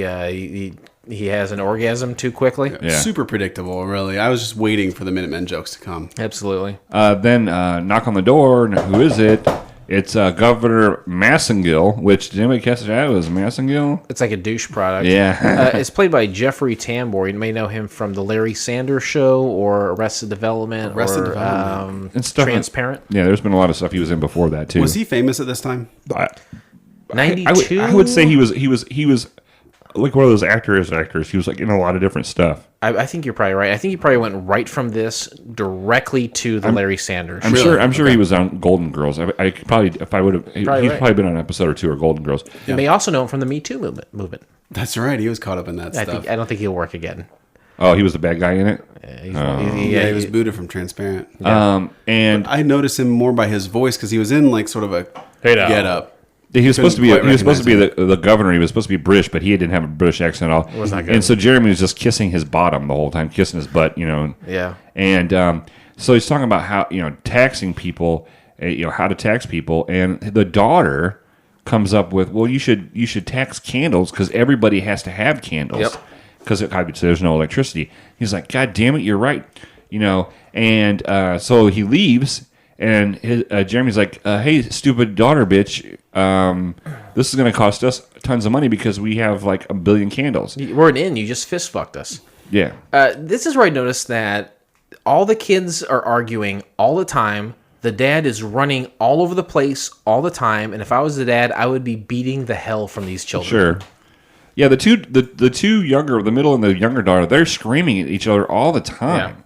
has an orgasm too quickly. Yeah. Super predictable, really. I was just waiting for the Minutemen jokes to come. Absolutely. Then knock on the door. And who is it? It's Governor Massengill, which did anybody catch that? It was Massengill. It's like a douche product. Yeah. It's played by Jeffrey Tambor. You may know him from The Larry Sanders Show or Arrested Development Arrested or Development. And stuff- Transparent. Yeah, there's been a lot of stuff he was in before that too. Was he famous at this time? 92? I would say he was like one of those actors. He was like in a lot of different stuff. I think you're probably right. I think he probably went right from this directly to the Larry Sanders I'm Show. sure he was on Golden Girls. I could probably, if I would have, he's right. probably been on an episode or 2 of Golden Girls. You may also know him from the Me Too movement. That's right. He was caught up in that stuff. I don't think he'll work again. Oh, he was the bad guy in it. Yeah, he was booted from Transparent. And I noticed him more by his voice because he was in like sort of a Hey now. get up. he was supposed to be Couldn't quite the governor. He was supposed to be British, but he didn't have a British accent at all. It was not good. And so Jeremy was just kissing his bottom the whole time, kissing his butt, Yeah. And so he's talking about how taxing people, how to tax people, and the daughter comes up with, well, you should tax candles because everybody has to have candles. Yep. Because obviously there's no electricity. He's like, God damn it, you're right. And so he leaves, and Jeremy's like, hey, stupid daughter bitch, this is going to cost us tons of money because we have like 1 billion candles. We're an inn. You just fist fucked us. Yeah. This is where I noticed that all the kids are arguing all the time. The dad is running all over the place all the time. And if I was the dad, I would be beating the hell from these children. Sure. Yeah, the two younger, the middle and the younger daughter, they're screaming at each other all the time.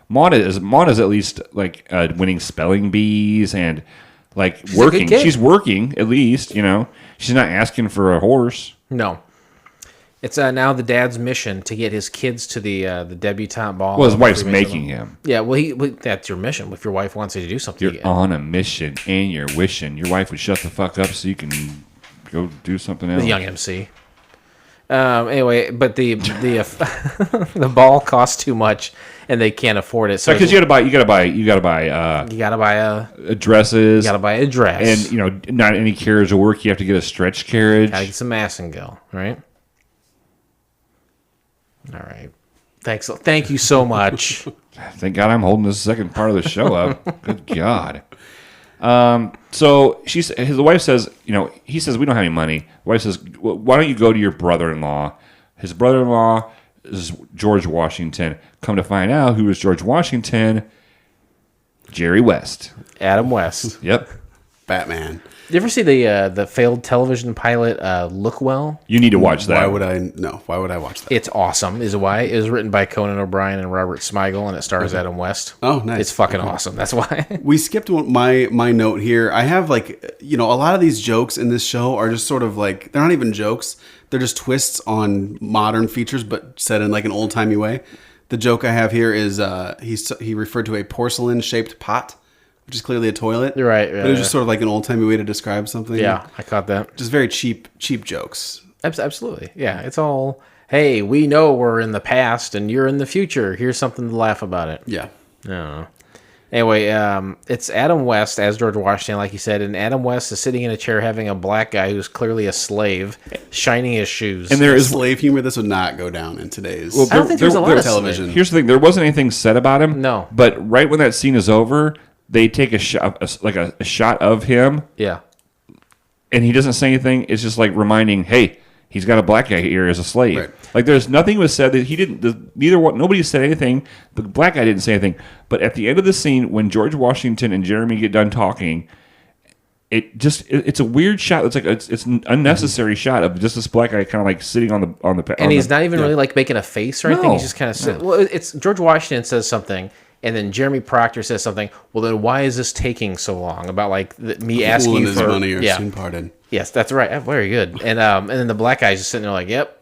Mauna's at least like winning spelling bees and like working. She's working at least, you know. She's not asking for a horse. No. It's now the dad's mission to get his kids to the debutante ball. Well, his wife's making him. Yeah, well, that's your mission. If your wife wants you to do something, You're on a mission and you're wishing your wife would shut the fuck up so you can go do something else. The young MC. Anyway, but the the ball costs too much and they can't afford it. So because you gotta buy dresses. You gotta buy a dress, and you know, not any carriage will work. You have to get a stretch carriage. Gotta get some Massengill, right? All right. Thank you so much. Thank God I'm holding this second part of the show up. Good God. So his wife says, you know, he says, we don't have any money. The wife says, well, why don't you go to your brother-in-law? His brother-in-law is George Washington. Come to find out who is George Washington? Jerry West. Adam West. Yep. Batman. You ever see the failed television pilot Look Well? You need to watch that. Why would I watch that? It's awesome. Is why it was written by Conan O'Brien and Robert Smigel, and it stars Adam West. Oh, nice. It's fucking awesome. That's why. We skipped my note here. I have like, you know, a lot of these jokes in this show are just sort of like, they're not even jokes. They're just twists on modern features, but said in like an old timey way. The joke I have here is he referred to a porcelain shaped pot, which is clearly a toilet. You're right. But it was just sort of like an old timey way to describe something. Yeah, I caught that. Just very cheap jokes. Absolutely. Yeah, it's all, hey, we know we're in the past and you're in the future. Here's something to laugh about it. Yeah. I don't know. Anyway, it's Adam West as George Washington, like you said, and Adam West is sitting in a chair having a black guy who's clearly a slave shining his shoes. And there is slave humor. This would not go down in today's I don't think there's a lot of television. Here's the thing. There wasn't anything said about him. No. But right when that scene is over, they take a shot, like a shot of him. Yeah. And he doesn't say anything. It's just like reminding, hey, he's got a black guy here as a slave. Right. Like there's nothing was said that he didn't. Nobody said anything. The black guy didn't say anything. But at the end of the scene, when George Washington and Jeremy get done talking, it's a weird shot. It's like it's an unnecessary shot of just this black guy kind of like sitting on the. And he's not even really like making a face or anything. No. He's just kind of sitting. Well, it's George Washington says something. And then Jeremy Proctor says something. Well, then why is this taking so long? About like me asking his for money or soon parted. Yes, that's right. Very good. And then the black guy's just sitting there like, yep.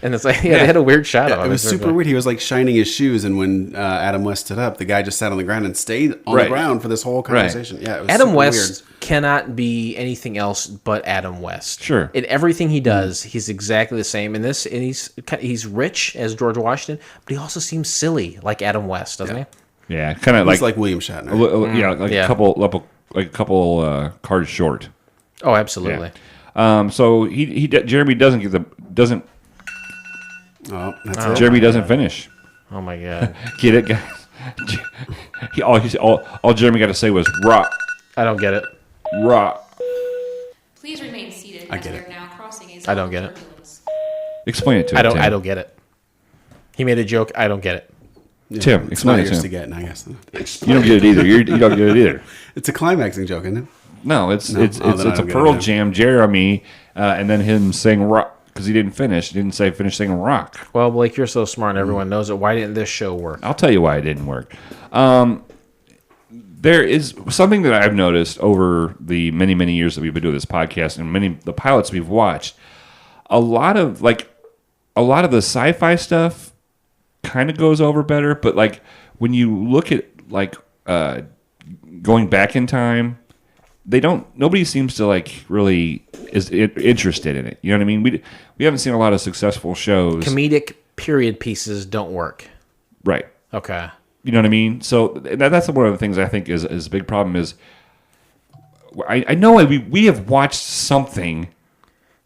And it's like, they had a weird shot of him. It was super weird. He was like shining his shoes, and when Adam West stood up, the guy just sat on the ground and stayed on the ground for this whole conversation. Right. Yeah, it was Adam super West weird. cannot be anything else but Adam West. Sure. In everything he does, he's exactly the same. In this, and he's rich as George Washington, but he also seems silly like Adam West, doesn't he? Yeah, kind of like William Shatner. Yeah, like a couple cards short. Oh, absolutely. Yeah. So Jeremy doesn't Oh, that's it. Jeremy doesn't finish. Oh my God. Get it, guys? All Jeremy got to say was rock. I don't get it. Rock. Please remain seated I as get we it. are now crossing a zone I don't of get it. turbulence. Explain it to him. I don't get it. He made a joke. I don't get it. Yeah, Tim, it's explain not it to yours him. to get, I guess. You don't get it either. You don't get it either. It's a climaxing joke, isn't it? No, it's then I a don't get Pearl it. Jam, Jeremy, and then him saying rock because he didn't finish. He didn't say finish saying rock. Well, Blake, you're so smart and everyone knows it. Why didn't this show work? I'll tell you why it didn't work. There is something that I've noticed over the many, many years that we've been doing this podcast and the pilots we've watched. A lot of the sci-fi stuff kind of goes over better, but like when you look at like going back in time, nobody seems to like really is interested in it. You know what I mean? We haven't seen a lot of successful shows. Comedic period pieces don't work. Right. Okay. You know what I mean? So that's one of the things I think is a big problem is I know we have watched something.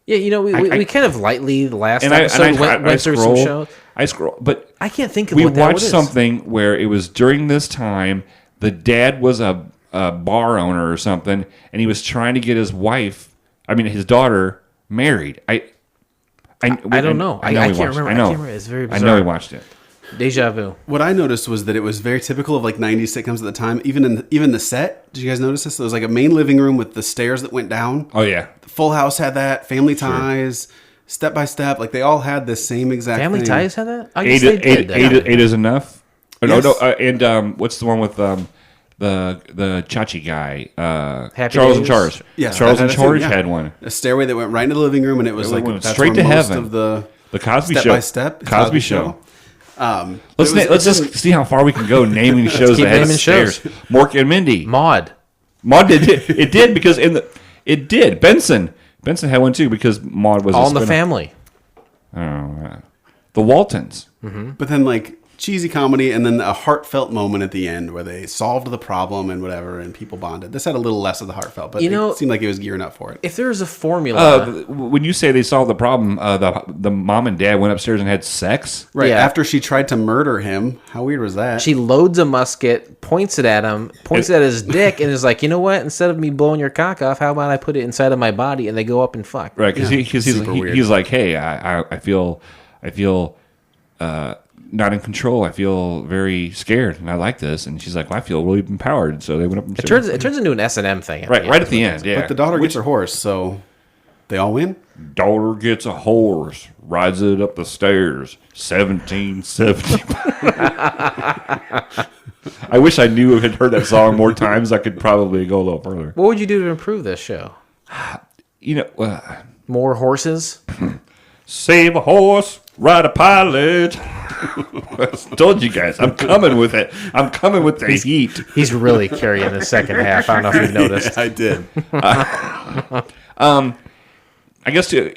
Yeah, you know, we kind of lightly the last episode went through some shows. I scroll, but I can't think of we what that watched is. something where it was during this time. The dad was a bar owner or something, and he was trying to get his daughter married. I don't know. I can't remember. I know. It's very bizarre. I know we watched it. Deja vu. What I noticed was that it was very typical of like 90s sitcoms at the time. Even the set. Did you guys notice this? There was like a main living room with the stairs that went down. Oh yeah. Full House had that. Family Ties. Step by Step, like they all had the same exact Family thing. Ties had that? I guess they did. Eight is enough. Oh, Yes. No, and what's the one with the Chachi guy? Happy Charles and Days? Charles. Yes, Charles that and had it too, Charles yeah. had one. A stairway that went right into the living room, and it was It like went that's straight where to most heaven. of the Cosby Step Show. by Step, Cosby Show. Let's Let's just see how far we can go naming shows keep that had naming stairs. shows. Mork and Mindy. Maude. Maude did because it did. Benson had one too because Maude was All a in the spin-off. Family. The Waltons. But then like cheesy comedy, and then a heartfelt moment at the end where they solved the problem and whatever, and people bonded. This had a little less of the heartfelt, but it seemed like it was gearing up for it. If there was a formula... When you say they solved the problem, the mom and dad went upstairs and had sex. Right Yeah. after she tried to murder him, how weird was that? She loads a musket, points it at him, points it at his dick, and is like, you know what? Instead of me blowing your cock off, how about I put it inside of my body, and they go up and fuck. Right, because super weird. he's like, hey, I feel not in control. I feel very scared, and I like this. And she's like, well, I feel really empowered. So they went up. And It turns into an S&M thing. right at the end. Yeah, But the daughter gets her horse, so they all win. daughter gets a horse, rides it up the stairs. 1770. I wish I knew I had heard that song more times. I could probably go a little further. What would you do to improve this show? You know, More horses? save a horse, ride a pilot. I told you guys, I'm coming with it. I'm coming with the heat. He's really carrying the second half. I don't know if you've noticed. I did. I guess where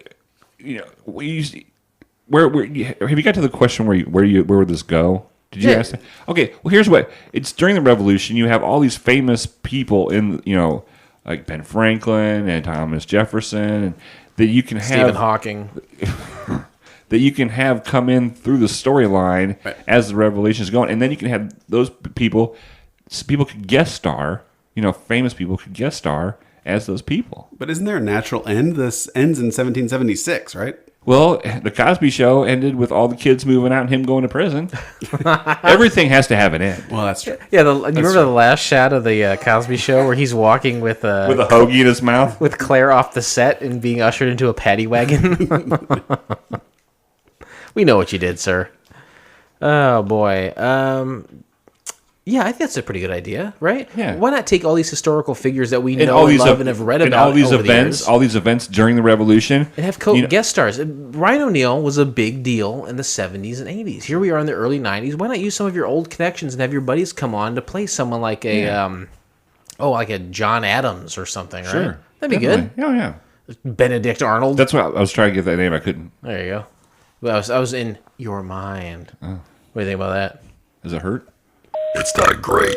have you got to the question where would this go? Did you ask that? Okay, well here's what it's during the Revolution. You have all these famous people in like Ben Franklin and Thomas Jefferson, and that you can have Stephen Hawking. that you can have come in through the storyline as the Revolution is going, and then you can have those people could guest star. Famous people could guest star as those people. But isn't there a natural end? This ends in 1776, right? Well, the Cosby Show ended with all the kids moving out and him going to prison. Everything has to have an end. Well, that's true. Yeah, you remember the last shot of the Cosby Show where he's walking with With a hoagie in his mouth. with Claire off the set and being ushered into a paddy wagon? We know what you did, sir. Oh, boy. Yeah, I think that's a pretty good idea, right? Yeah. Why not take all these historical figures that we And know all and these love and have read and about all these over the events, years, all these events during the Revolution, and have guest stars. Ryan O'Neal was a big deal in the 70s and 80s. Here we are in the early 90s. Why not use some of your old connections and have your buddies come on to play someone like like a John Adams or something, right? Sure, That'd be definitely. good. Yeah. Benedict Arnold. That's what I was trying to get that name. I couldn't. There you go. Well, I was in your mind. What do you think about that? Does it hurt? It's not great.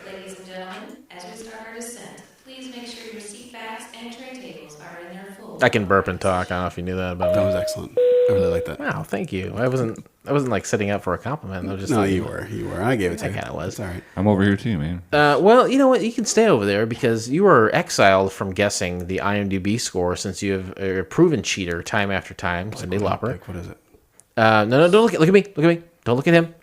Ladies and gentlemen, as we start our descent, please make sure your seat backs and tray tables are in their full. I can burp and talk. I don't know if you knew that about That me. was excellent. I really like that. Wow, thank you. I wasn't like setting up for a compliment. I was just No, like, you were. I gave it to I you. kind of was. It's all right. I'm over here too, man. Well, you know what? You can stay over there because you are exiled from guessing the IMDb score since you have a proven cheater time after time, Cindy Lauper. Like, what is it? No, don't look at me. Look at me. Don't look at him.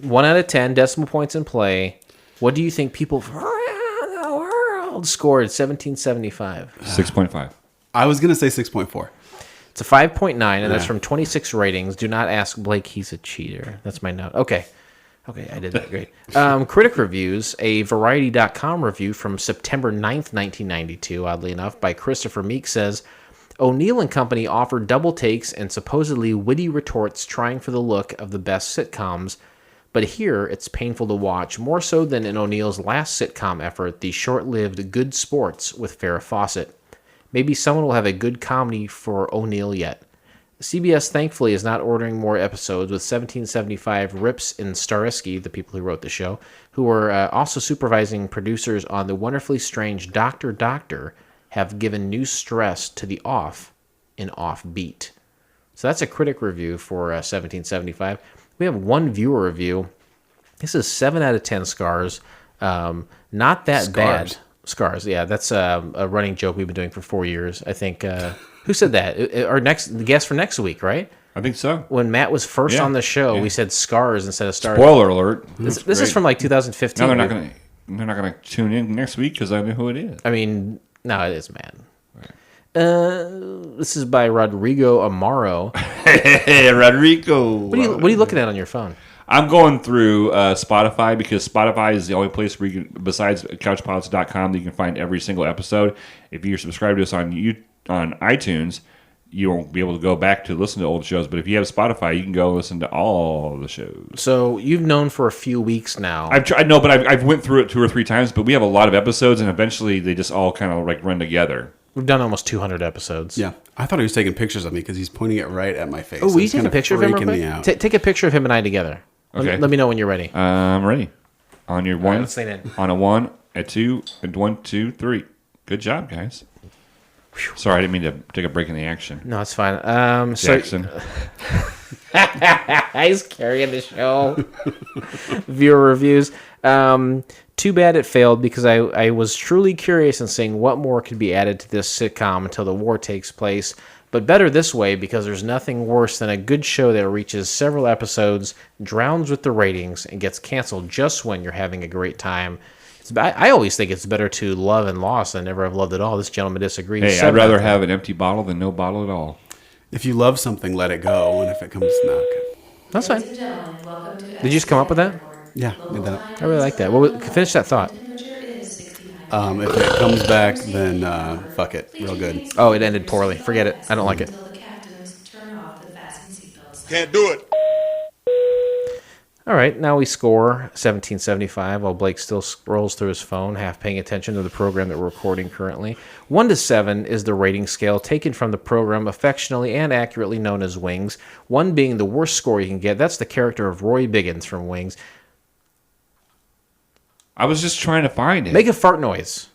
1 out of 10 decimal points in play. What do you think people around the world scored 1775? 6.5. I was gonna say 6.4. It's a 5.9, and that's from 26 ratings. Do not ask Blake; he's a cheater. That's my note. Okay, I did that great. Critic reviews, a Variety.com review from September 9th, 1992, oddly enough, by Christopher Meek says, O'Neill and Company offered double takes and supposedly witty retorts trying for the look of the best sitcoms, but here it's painful to watch, more so than in O'Neill's last sitcom effort, the short-lived Good Sports with Farrah Fawcett. Maybe someone will have a good comedy for O'Neill yet. CBS thankfully is not ordering more episodes, with 1775 Rips and Starisky, the people who wrote the show, who were also supervising producers on the wonderfully strange Dr. Doctor, have given new stress to the off in Offbeat. So that's a critic review for 1775. We have one viewer review. This is 7 out of 10 scars. Not that bad. Scars, yeah. That's a running joke we've been doing for 4 years. I think, who said that? The guest for next week, right? I think so. When Matt was first on the show, we said scars instead of stars. Spoiler alert. This is from like 2015. No, they're not gonna tune in next week because I know who it is. I mean, no, it is Matt. This is by Rodrigo Amaro. Hey, Rodrigo. What are you looking at on your phone? I'm going through Spotify because Spotify is the only place where you can, besides couchpilots.com, that you can find every single episode. If you're subscribed to us on iTunes, you won't be able to go back to listen to old shows. But if you have Spotify, you can go listen to all the shows. So you've known for a few weeks now. I've tried, no, but I've went through it 2 or 3 times. But we have a lot of episodes, and eventually they just all kind of like run together. We've done almost 200 episodes. Yeah. I thought he was taking pictures of me because he's pointing it right at my face. Oh, will you It's take a kinda picture of him real freaking quick? me out. Take a picture of him and I together. Okay. Let me know when you're ready. I'm ready. On your one, let's lean in. on a 1, a 2, and 1, 2, 3. Good job, guys. Sorry, I didn't mean to take a break in the action. No, it's fine. Jackson. He's carrying the show. Viewer reviews. Too bad it failed because I was truly curious in seeing what more could be added to this sitcom until the war takes place. But better this way because there's nothing worse than a good show that reaches several episodes, drowns with the ratings, and gets canceled just when you're having a great time. I always think it's better to love and lost than never have loved at all. This gentleman disagrees. Hey, I'd rather have an empty bottle than no bottle at all. If you love something, let it go. And if it comes, no. Okay. That's fine. Ladies and gentlemen, welcome to Did you just come up with that? Yeah, did that. I really like that. Well, finish that thought. Temperature is 69. If it comes back, then fuck it. Real good. Oh, it ended poorly. Forget it. I don't like it. Until the captains turn off the fasten seatbelts. Can't do it. All right, now we score 1775 while Blake still scrolls through his phone, half paying attention to the program that we're recording currently. 1 to 7 is the rating scale taken from the program affectionately and accurately known as Wings, 1 being the worst score you can get. That's the character of Roy Biggins from Wings. I was just trying to find it. Make a fart noise.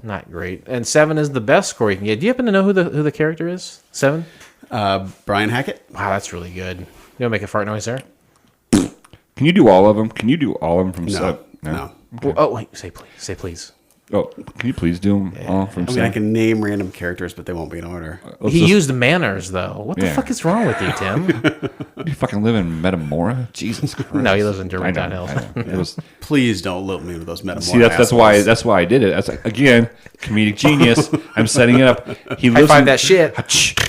Not great. And 7 is the best score you can get. Do you happen to know who the character is? 7? Brian Hackett. Wow, that's really good. You want to make a fart noise there? Can you do all of them? Can you do all of them from No. Seb? No. Well, oh, wait. Say please. Say please. Oh, can you please do them all from I mean, Seb? I can name random characters, but they won't be in order. He used manners, though. What the Yeah. fuck is wrong with you, Tim? Do you fucking live in Metamora? Jesus Christ. No, he lives in I Germantown know, Hills. I know. It was, Please don't loop me with those metamorph. see, that's why I did it. That's like, again, comedic genius. I'm setting it up. He lives five in that shit.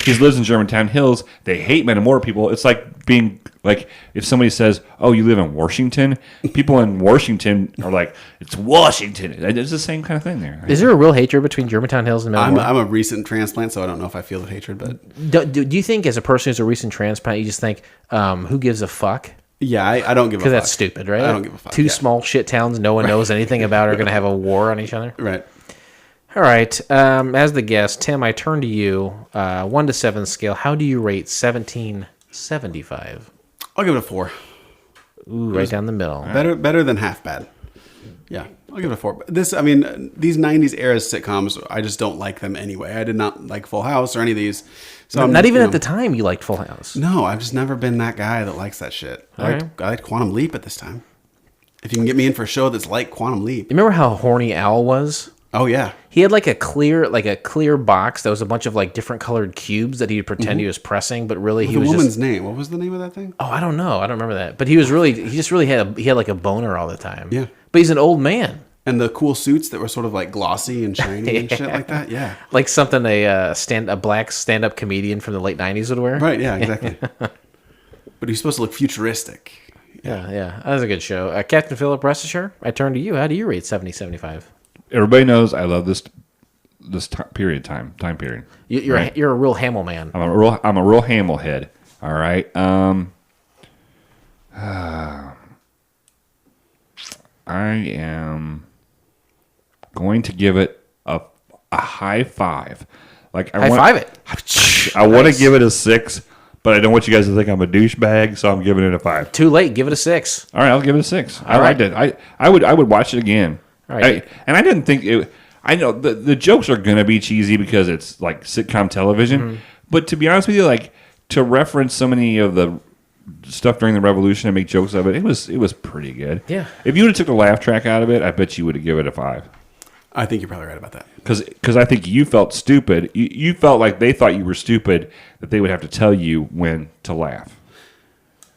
He lives in Germantown Hills. They hate Metamora people. It's like being like if somebody says, "Oh, you live in Washington," people in Washington are like, "It's Washington." It's the same kind of thing there. Is there a real hatred between Germantown Hills and Metamora? I'm a recent transplant, so I don't know if I feel the hatred, but Do you think, as a person who's a recent transplant, you just think, who gives a fuck? yeah, I don't give a fuck. Because that's stupid, right? I don't give a fuck. Two yeah. small shit towns no one knows anything about are going to have a war on each other. Right. All right. As the guest, Tim, I turn to you. 1 to 7 scale. How do you rate 1775? I'll give it a 4. Ooh, right down the middle. Better than half bad. Yeah, I'll give it a 4. These 90s era sitcoms, I just don't like them anyway. I did not like Full House or any of these. So Not even at the time you liked Full House. No, I've just never been that guy that likes that shit. I liked Quantum Leap at this time. If you can get me in for a show that's like Quantum Leap. You remember how horny Al was? Oh yeah. He had like a clear box that was a bunch of like different colored cubes that he'd pretend he was pressing, but really he The was woman's just... name. What was the name of that thing? Oh, I don't know. I don't remember that. But he just really had like a boner all the time. Yeah. But he's an old man. And the cool suits that were sort of like glossy and shiny and shit like that. Yeah. Like something a black stand-up comedian from the late 90s would wear. Right, yeah, exactly. But he's supposed to look futuristic. Yeah. That was a good show. Captain Philip, rest assured, I turn to you. How do you rate 70-75? Everybody knows I love this time period. You're Right. you're a real Hamill man. I'm a real Hamill head. All right. I am going to give it a high 5. Like High five it. I want to give it a 6, but I don't want you guys to think I'm a douchebag, so I'm giving it a 5. Too late. Give it a 6. All right, I'll give it a 6. I All liked right. it. I would watch it again. All right. And I didn't think it. I know the jokes are gonna be cheesy because it's like sitcom television, Mm-hmm. but to be honest with you, like to reference so many of the stuff during the Revolution and make jokes of it, it was pretty good. Yeah. If you would have took the laugh track out of it, I bet you would have given it a 5. I think you're probably right about that. Because I think you felt stupid. You felt like they thought you were stupid, that they would have to tell you when to laugh.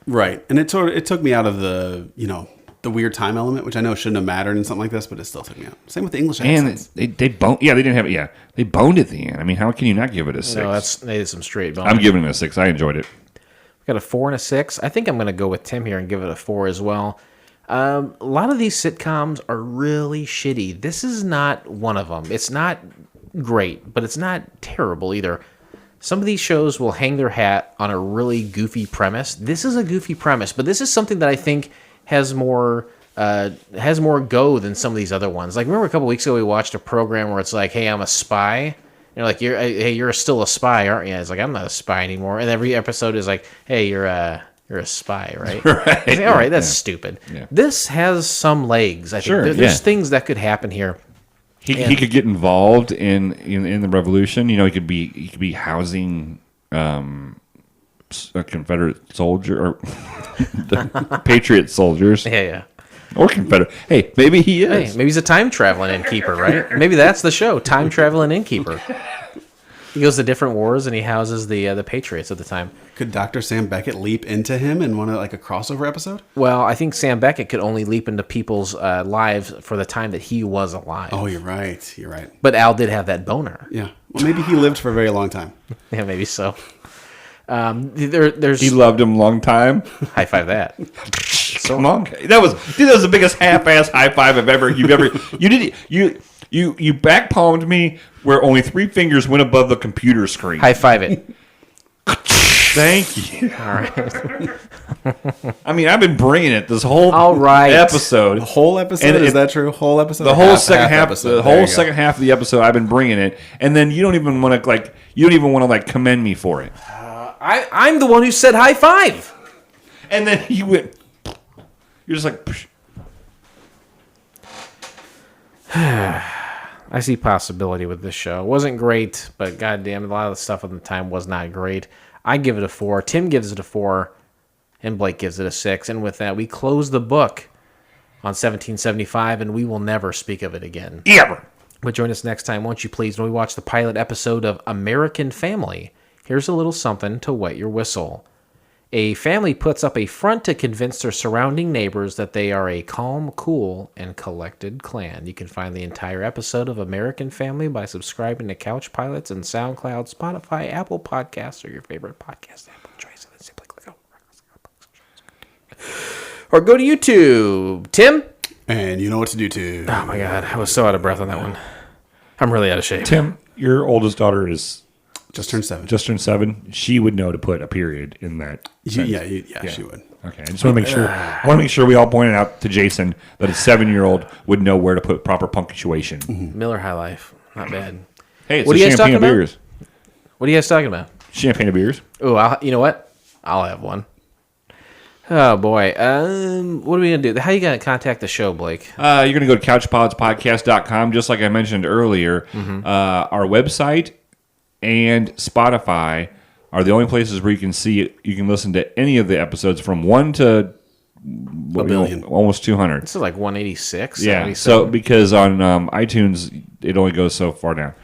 Right. And it took me out of the, the weird time element, which I know shouldn't have mattered in something like this, but it still took me out. Same with the English And accents. they boned. Yeah, they didn't have it. Yeah, they boned at the end. I mean, how can you not give it a 6? No, they did some straight bones. I'm giving it a 6. I enjoyed it. Got a 4 and a 6. I think I'm going to go with Tim here and give it a 4 as well. A lot of these sitcoms are really shitty. This is not one of them. It's not great, but it's not terrible either. Some of these shows will hang their hat on a really goofy premise. This is a goofy premise, but this is something that I think has more go than some of these other ones. Like, remember a couple weeks ago we watched a program where it's like, "Hey, I'm a spy." And you're like, "You're still a spy, aren't you?" It's like, "I'm not a spy anymore." And every episode is like, "Hey, you're a spy, right?" Right. Like, all right, that's stupid. Yeah. This has some legs. I think Sure, there's things that could happen here. He could get involved in the revolution. You know, he could be housing a Confederate soldier or the Patriot soldiers. Yeah. Or Confederate. Hey, maybe he is. Hey, maybe he's a time traveling innkeeper, right? Maybe that's the show, time traveling innkeeper. He goes to different wars and he houses the Patriots at the time. Could Dr. Sam Beckett leap into him in one of like a crossover episode? Well, I think Sam Beckett could only leap into people's lives for the time that he was alive. Oh, you're right. You're right. But Al did have that boner. Yeah. Well, maybe he lived for a very long time. Yeah, maybe so. There's He loved him a long time. high five that. Come on, that was the biggest half-ass high five you back palmed me where only 3 fingers went above the computer screen. High five it. Thank you. All right. I mean, I've been bringing it this whole episode. The whole episode? Is that true? Whole episode? The whole second half. episode. The whole second half of the episode, I've been bringing it, and then you don't even want to commend me for it. I'm the one who said high five. And then you went. You're just like. Psh. I see possibility with this show. It wasn't great, but goddamn, a lot of the stuff at the time was not great. I give it a 4. Tim gives it a 4, and Blake gives it a 6. And with that, we close the book on 1775, and we will never speak of it again. Ever. But join us next time, won't you please, when we watch the pilot episode of American Family. Here's a little something to wet your whistle. A family puts up a front to convince their surrounding neighbors that they are a calm, cool, and collected clan. You can find the entire episode of American Family by subscribing to Couch Pilots and SoundCloud, Spotify, Apple Podcasts, or your favorite podcast app of choice. And simply click on or go to YouTube. Tim? And you know what to do too. Oh my God, I was so out of breath on that one. I'm really out of shape. Tim, your oldest daughter is Just turned 7. just turned 7. She would know to put a period in that. Yeah, she would. Okay, I just want to make sure. I want to make sure we all pointed out to Jason that a 7-year-old would know where to put proper punctuation. Miller High Life, not bad. Hey, it's What a are you guys champagne talking of about? beers. What are you guys talking about? Champagne of beers. Oh, you know what? I'll have one. Oh boy. What are we gonna do? How you gonna contact the show, Blake? You're going to go to couchpodspodcast.com, just like I mentioned earlier. Our website and Spotify are the only places where you can listen to any of the episodes from 1 to A billion. almost 200. This is like 186. Yeah, 77. so because on iTunes it only goes so far down.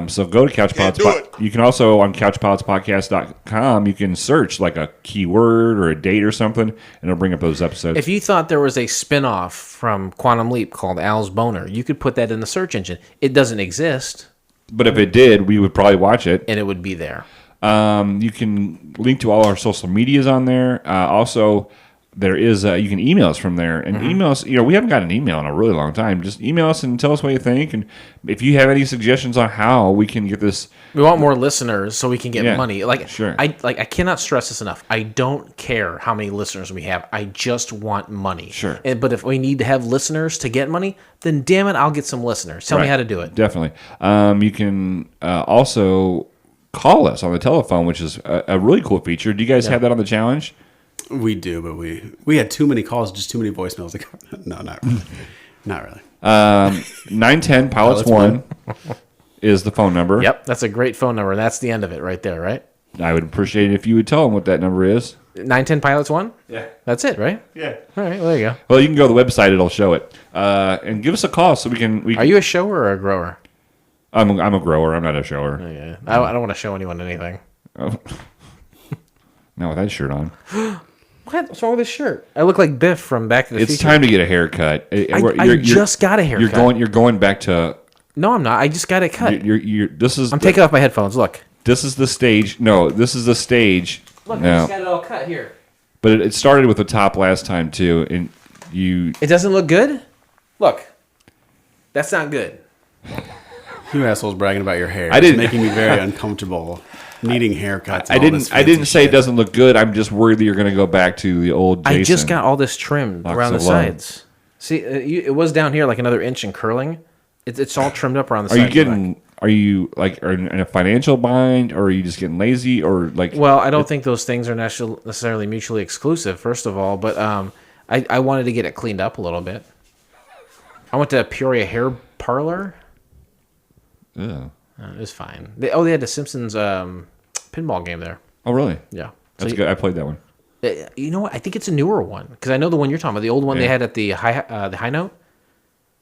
So go to CouchPods. You can also on CouchPodsPodcast.com. You can search like a keyword or a date or something, and it'll bring up those episodes. If you thought there was a spin-off from Quantum Leap called Al's Boner, you could put that in the search engine. It doesn't exist, But if it did, we would probably watch it. and it would be there. You can link to all our social medias on there. Also, there is you can email us from there, and email us. We haven't got an email in a really long time. Just email us and tell us what you think, and if you have any suggestions on how we can get this. We want more listeners so we can get money. Sure. I cannot stress this enough. I don't care how many listeners we have. I just want money. Sure. But if we need to have listeners to get money, then damn it, I'll get some listeners. Tell me how to do it. Definitely. You can also call us on the telephone, which is a really cool feature. Do you guys have that on the challenge? We do, but we had too many calls, just too many voicemails. No, not really. Not really. 910 Pilots 1 is the phone number. Yep, that's a great phone number. That's the end of it right there, right? I would appreciate it if you would tell them what that number is. 910 Pilots 1? Yeah. That's it, right? Yeah. All right, well, there you go. Well, you can go to the website; it'll show it. And give us a call so we can. Are you a shower or a grower? I'm a grower. I'm not a shower. Okay. I don't want to show anyone anything. Oh. Not with that shirt on. What's wrong with this shirt? I look like Biff from Back to the Future. It's time to get a haircut. I just got a haircut. You're going back to. No, I'm not. I just got it cut. I'm taking off my headphones. Look. This is the stage. No, this is the stage. Look, no. I just got it all cut here. But it started with the top last time too, and you. It doesn't look good. Look, that's not good. You assholes bragging about your hair. I didn't- It's making me very uncomfortable. Needing haircuts. I didn't say it doesn't look good. I'm just worried that you're going to go back to the old Jason. I just got all this trimmed Locks around the of love. sides. See, it was down here like another inch and curling. It's all trimmed up around the Are sides. you getting? Are you like are in a financial bind, or are you just getting lazy, or like? Well, I don't think those things are necessarily mutually exclusive. First of all, but I wanted to get it cleaned up a little bit. I went to Peoria Hair Parlor. Yeah. It was fine. They had the Simpsons pinball game there. Oh, really? Yeah, That's good. I played that one. You know what? I think it's a newer one because I know the one you're talking about. The old one they had at the high note.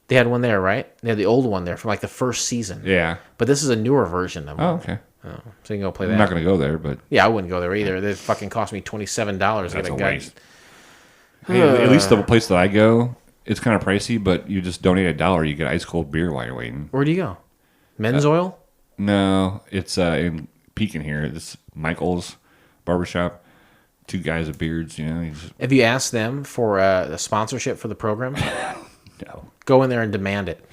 They had one there, right? They had the old one there from like the first season. Yeah. But this is a newer version of it. Oh, okay. So you can go play that. I'm not going to go there, but Yeah, I wouldn't go there either. They fucking cost me $27 to that's get a a guide. waste. Hey, at least the place that I go, it's kind of pricey, but you just donate $1, you get ice cold beer while you're waiting. Where do you go? Men's Oil? No, it's in Pekin here. It's Michael's barbershop. Two guys with beards, you know. Have you asked them for a sponsorship for the program? No. Go in there and demand it.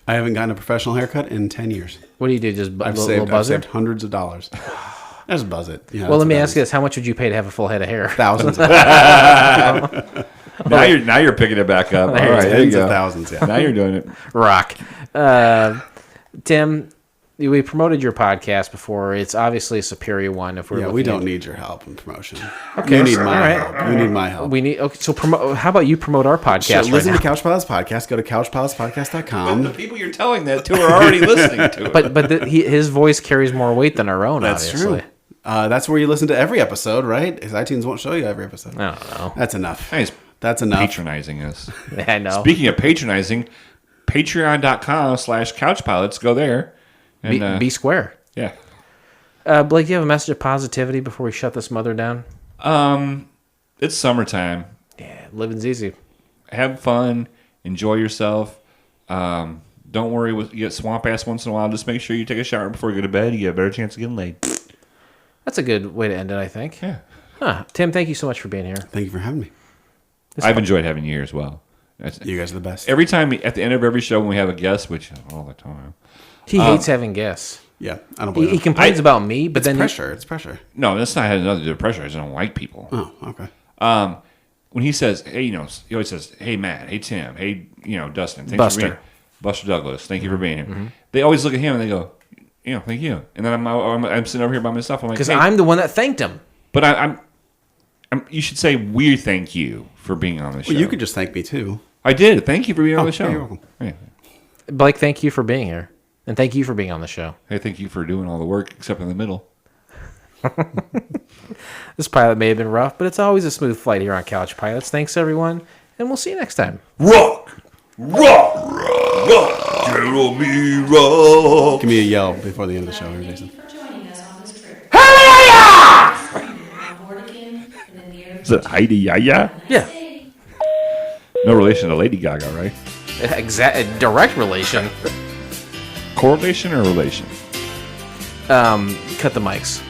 I haven't gotten a professional haircut in 10 years. What do you do? Just I've little saved buzzer? hundreds of dollars. I just buzz it. Yeah, Well, let that's me what ask you this: how much would you pay to have a full head of hair? Thousands. Now you're picking it back up. All right, there you Tens of go. thousands. Yeah. Now you're doing it. Rock. Tim, we promoted your podcast before. It's obviously a superior one. If we're Yeah, looking we don't at- need your help in promotion. Okay, You need all my right. help. You need my help. We need. Okay, so how about you promote our podcast? Sure, right listen now? to Couch Palace Podcast. Go to couchpalacepodcast.com. The people you're telling that to are already listening to it. But his voice carries more weight than our own. That's obviously. true. That's where you listen to every episode, right? Because iTunes won't show you every episode. I don't know. That's enough. Nice. That's enough. Patronizing us. I know. Speaking of patronizing, patreon.com/couchpilots. Go there. And, Be square. Yeah. Blake, do you have a message of positivity before we shut this mother down? It's summertime. Yeah, living's easy. Have fun. Enjoy yourself. Don't worry. You get swamp ass once in a while. Just make sure you take a shower before you go to bed. You get a better chance of getting laid. That's a good way to end it, I think. Yeah. Huh. Tim, thank you so much for being here. Thank you for having me. I've enjoyed having you here as well. You guys are the best. Every time, at the end of every show when we have a guest, which all the time. He hates having guests. Yeah, I don't believe He it. complains about me, but It's then pressure. It's pressure. No, that's not had nothing to do with pressure. I just don't like people. Oh, okay. When he says, hey, he always says, hey, Matt, hey, Tim, hey, Dustin. Thanks Buster. For being, Buster Douglas, thank you for being here. They always look at him and they go, thank you. And then I'm sitting over here by myself. I'm like, because hey, I'm the one that thanked him. But I'm you should say we thank you for being on the show. Well, you could just thank me too. I did. Thank you for being on the show. You're welcome. Yeah. Blake, thank you for being here. And thank you for being on the show. Hey, thank you for doing all the work except in the middle. This pilot may have been rough, but it's always a smooth flight here on Couch Pilots. Thanks, everyone, and we'll see you next time. Rock! Tell me rock! Give me a yell before the end of the show, here, Jason. Thank you for joining us on this trip. On board again in the near Is it Heidi Yaya? Yeah. No relation to Lady Gaga, right? Direct relation. Correlation or relation? Cut the mics.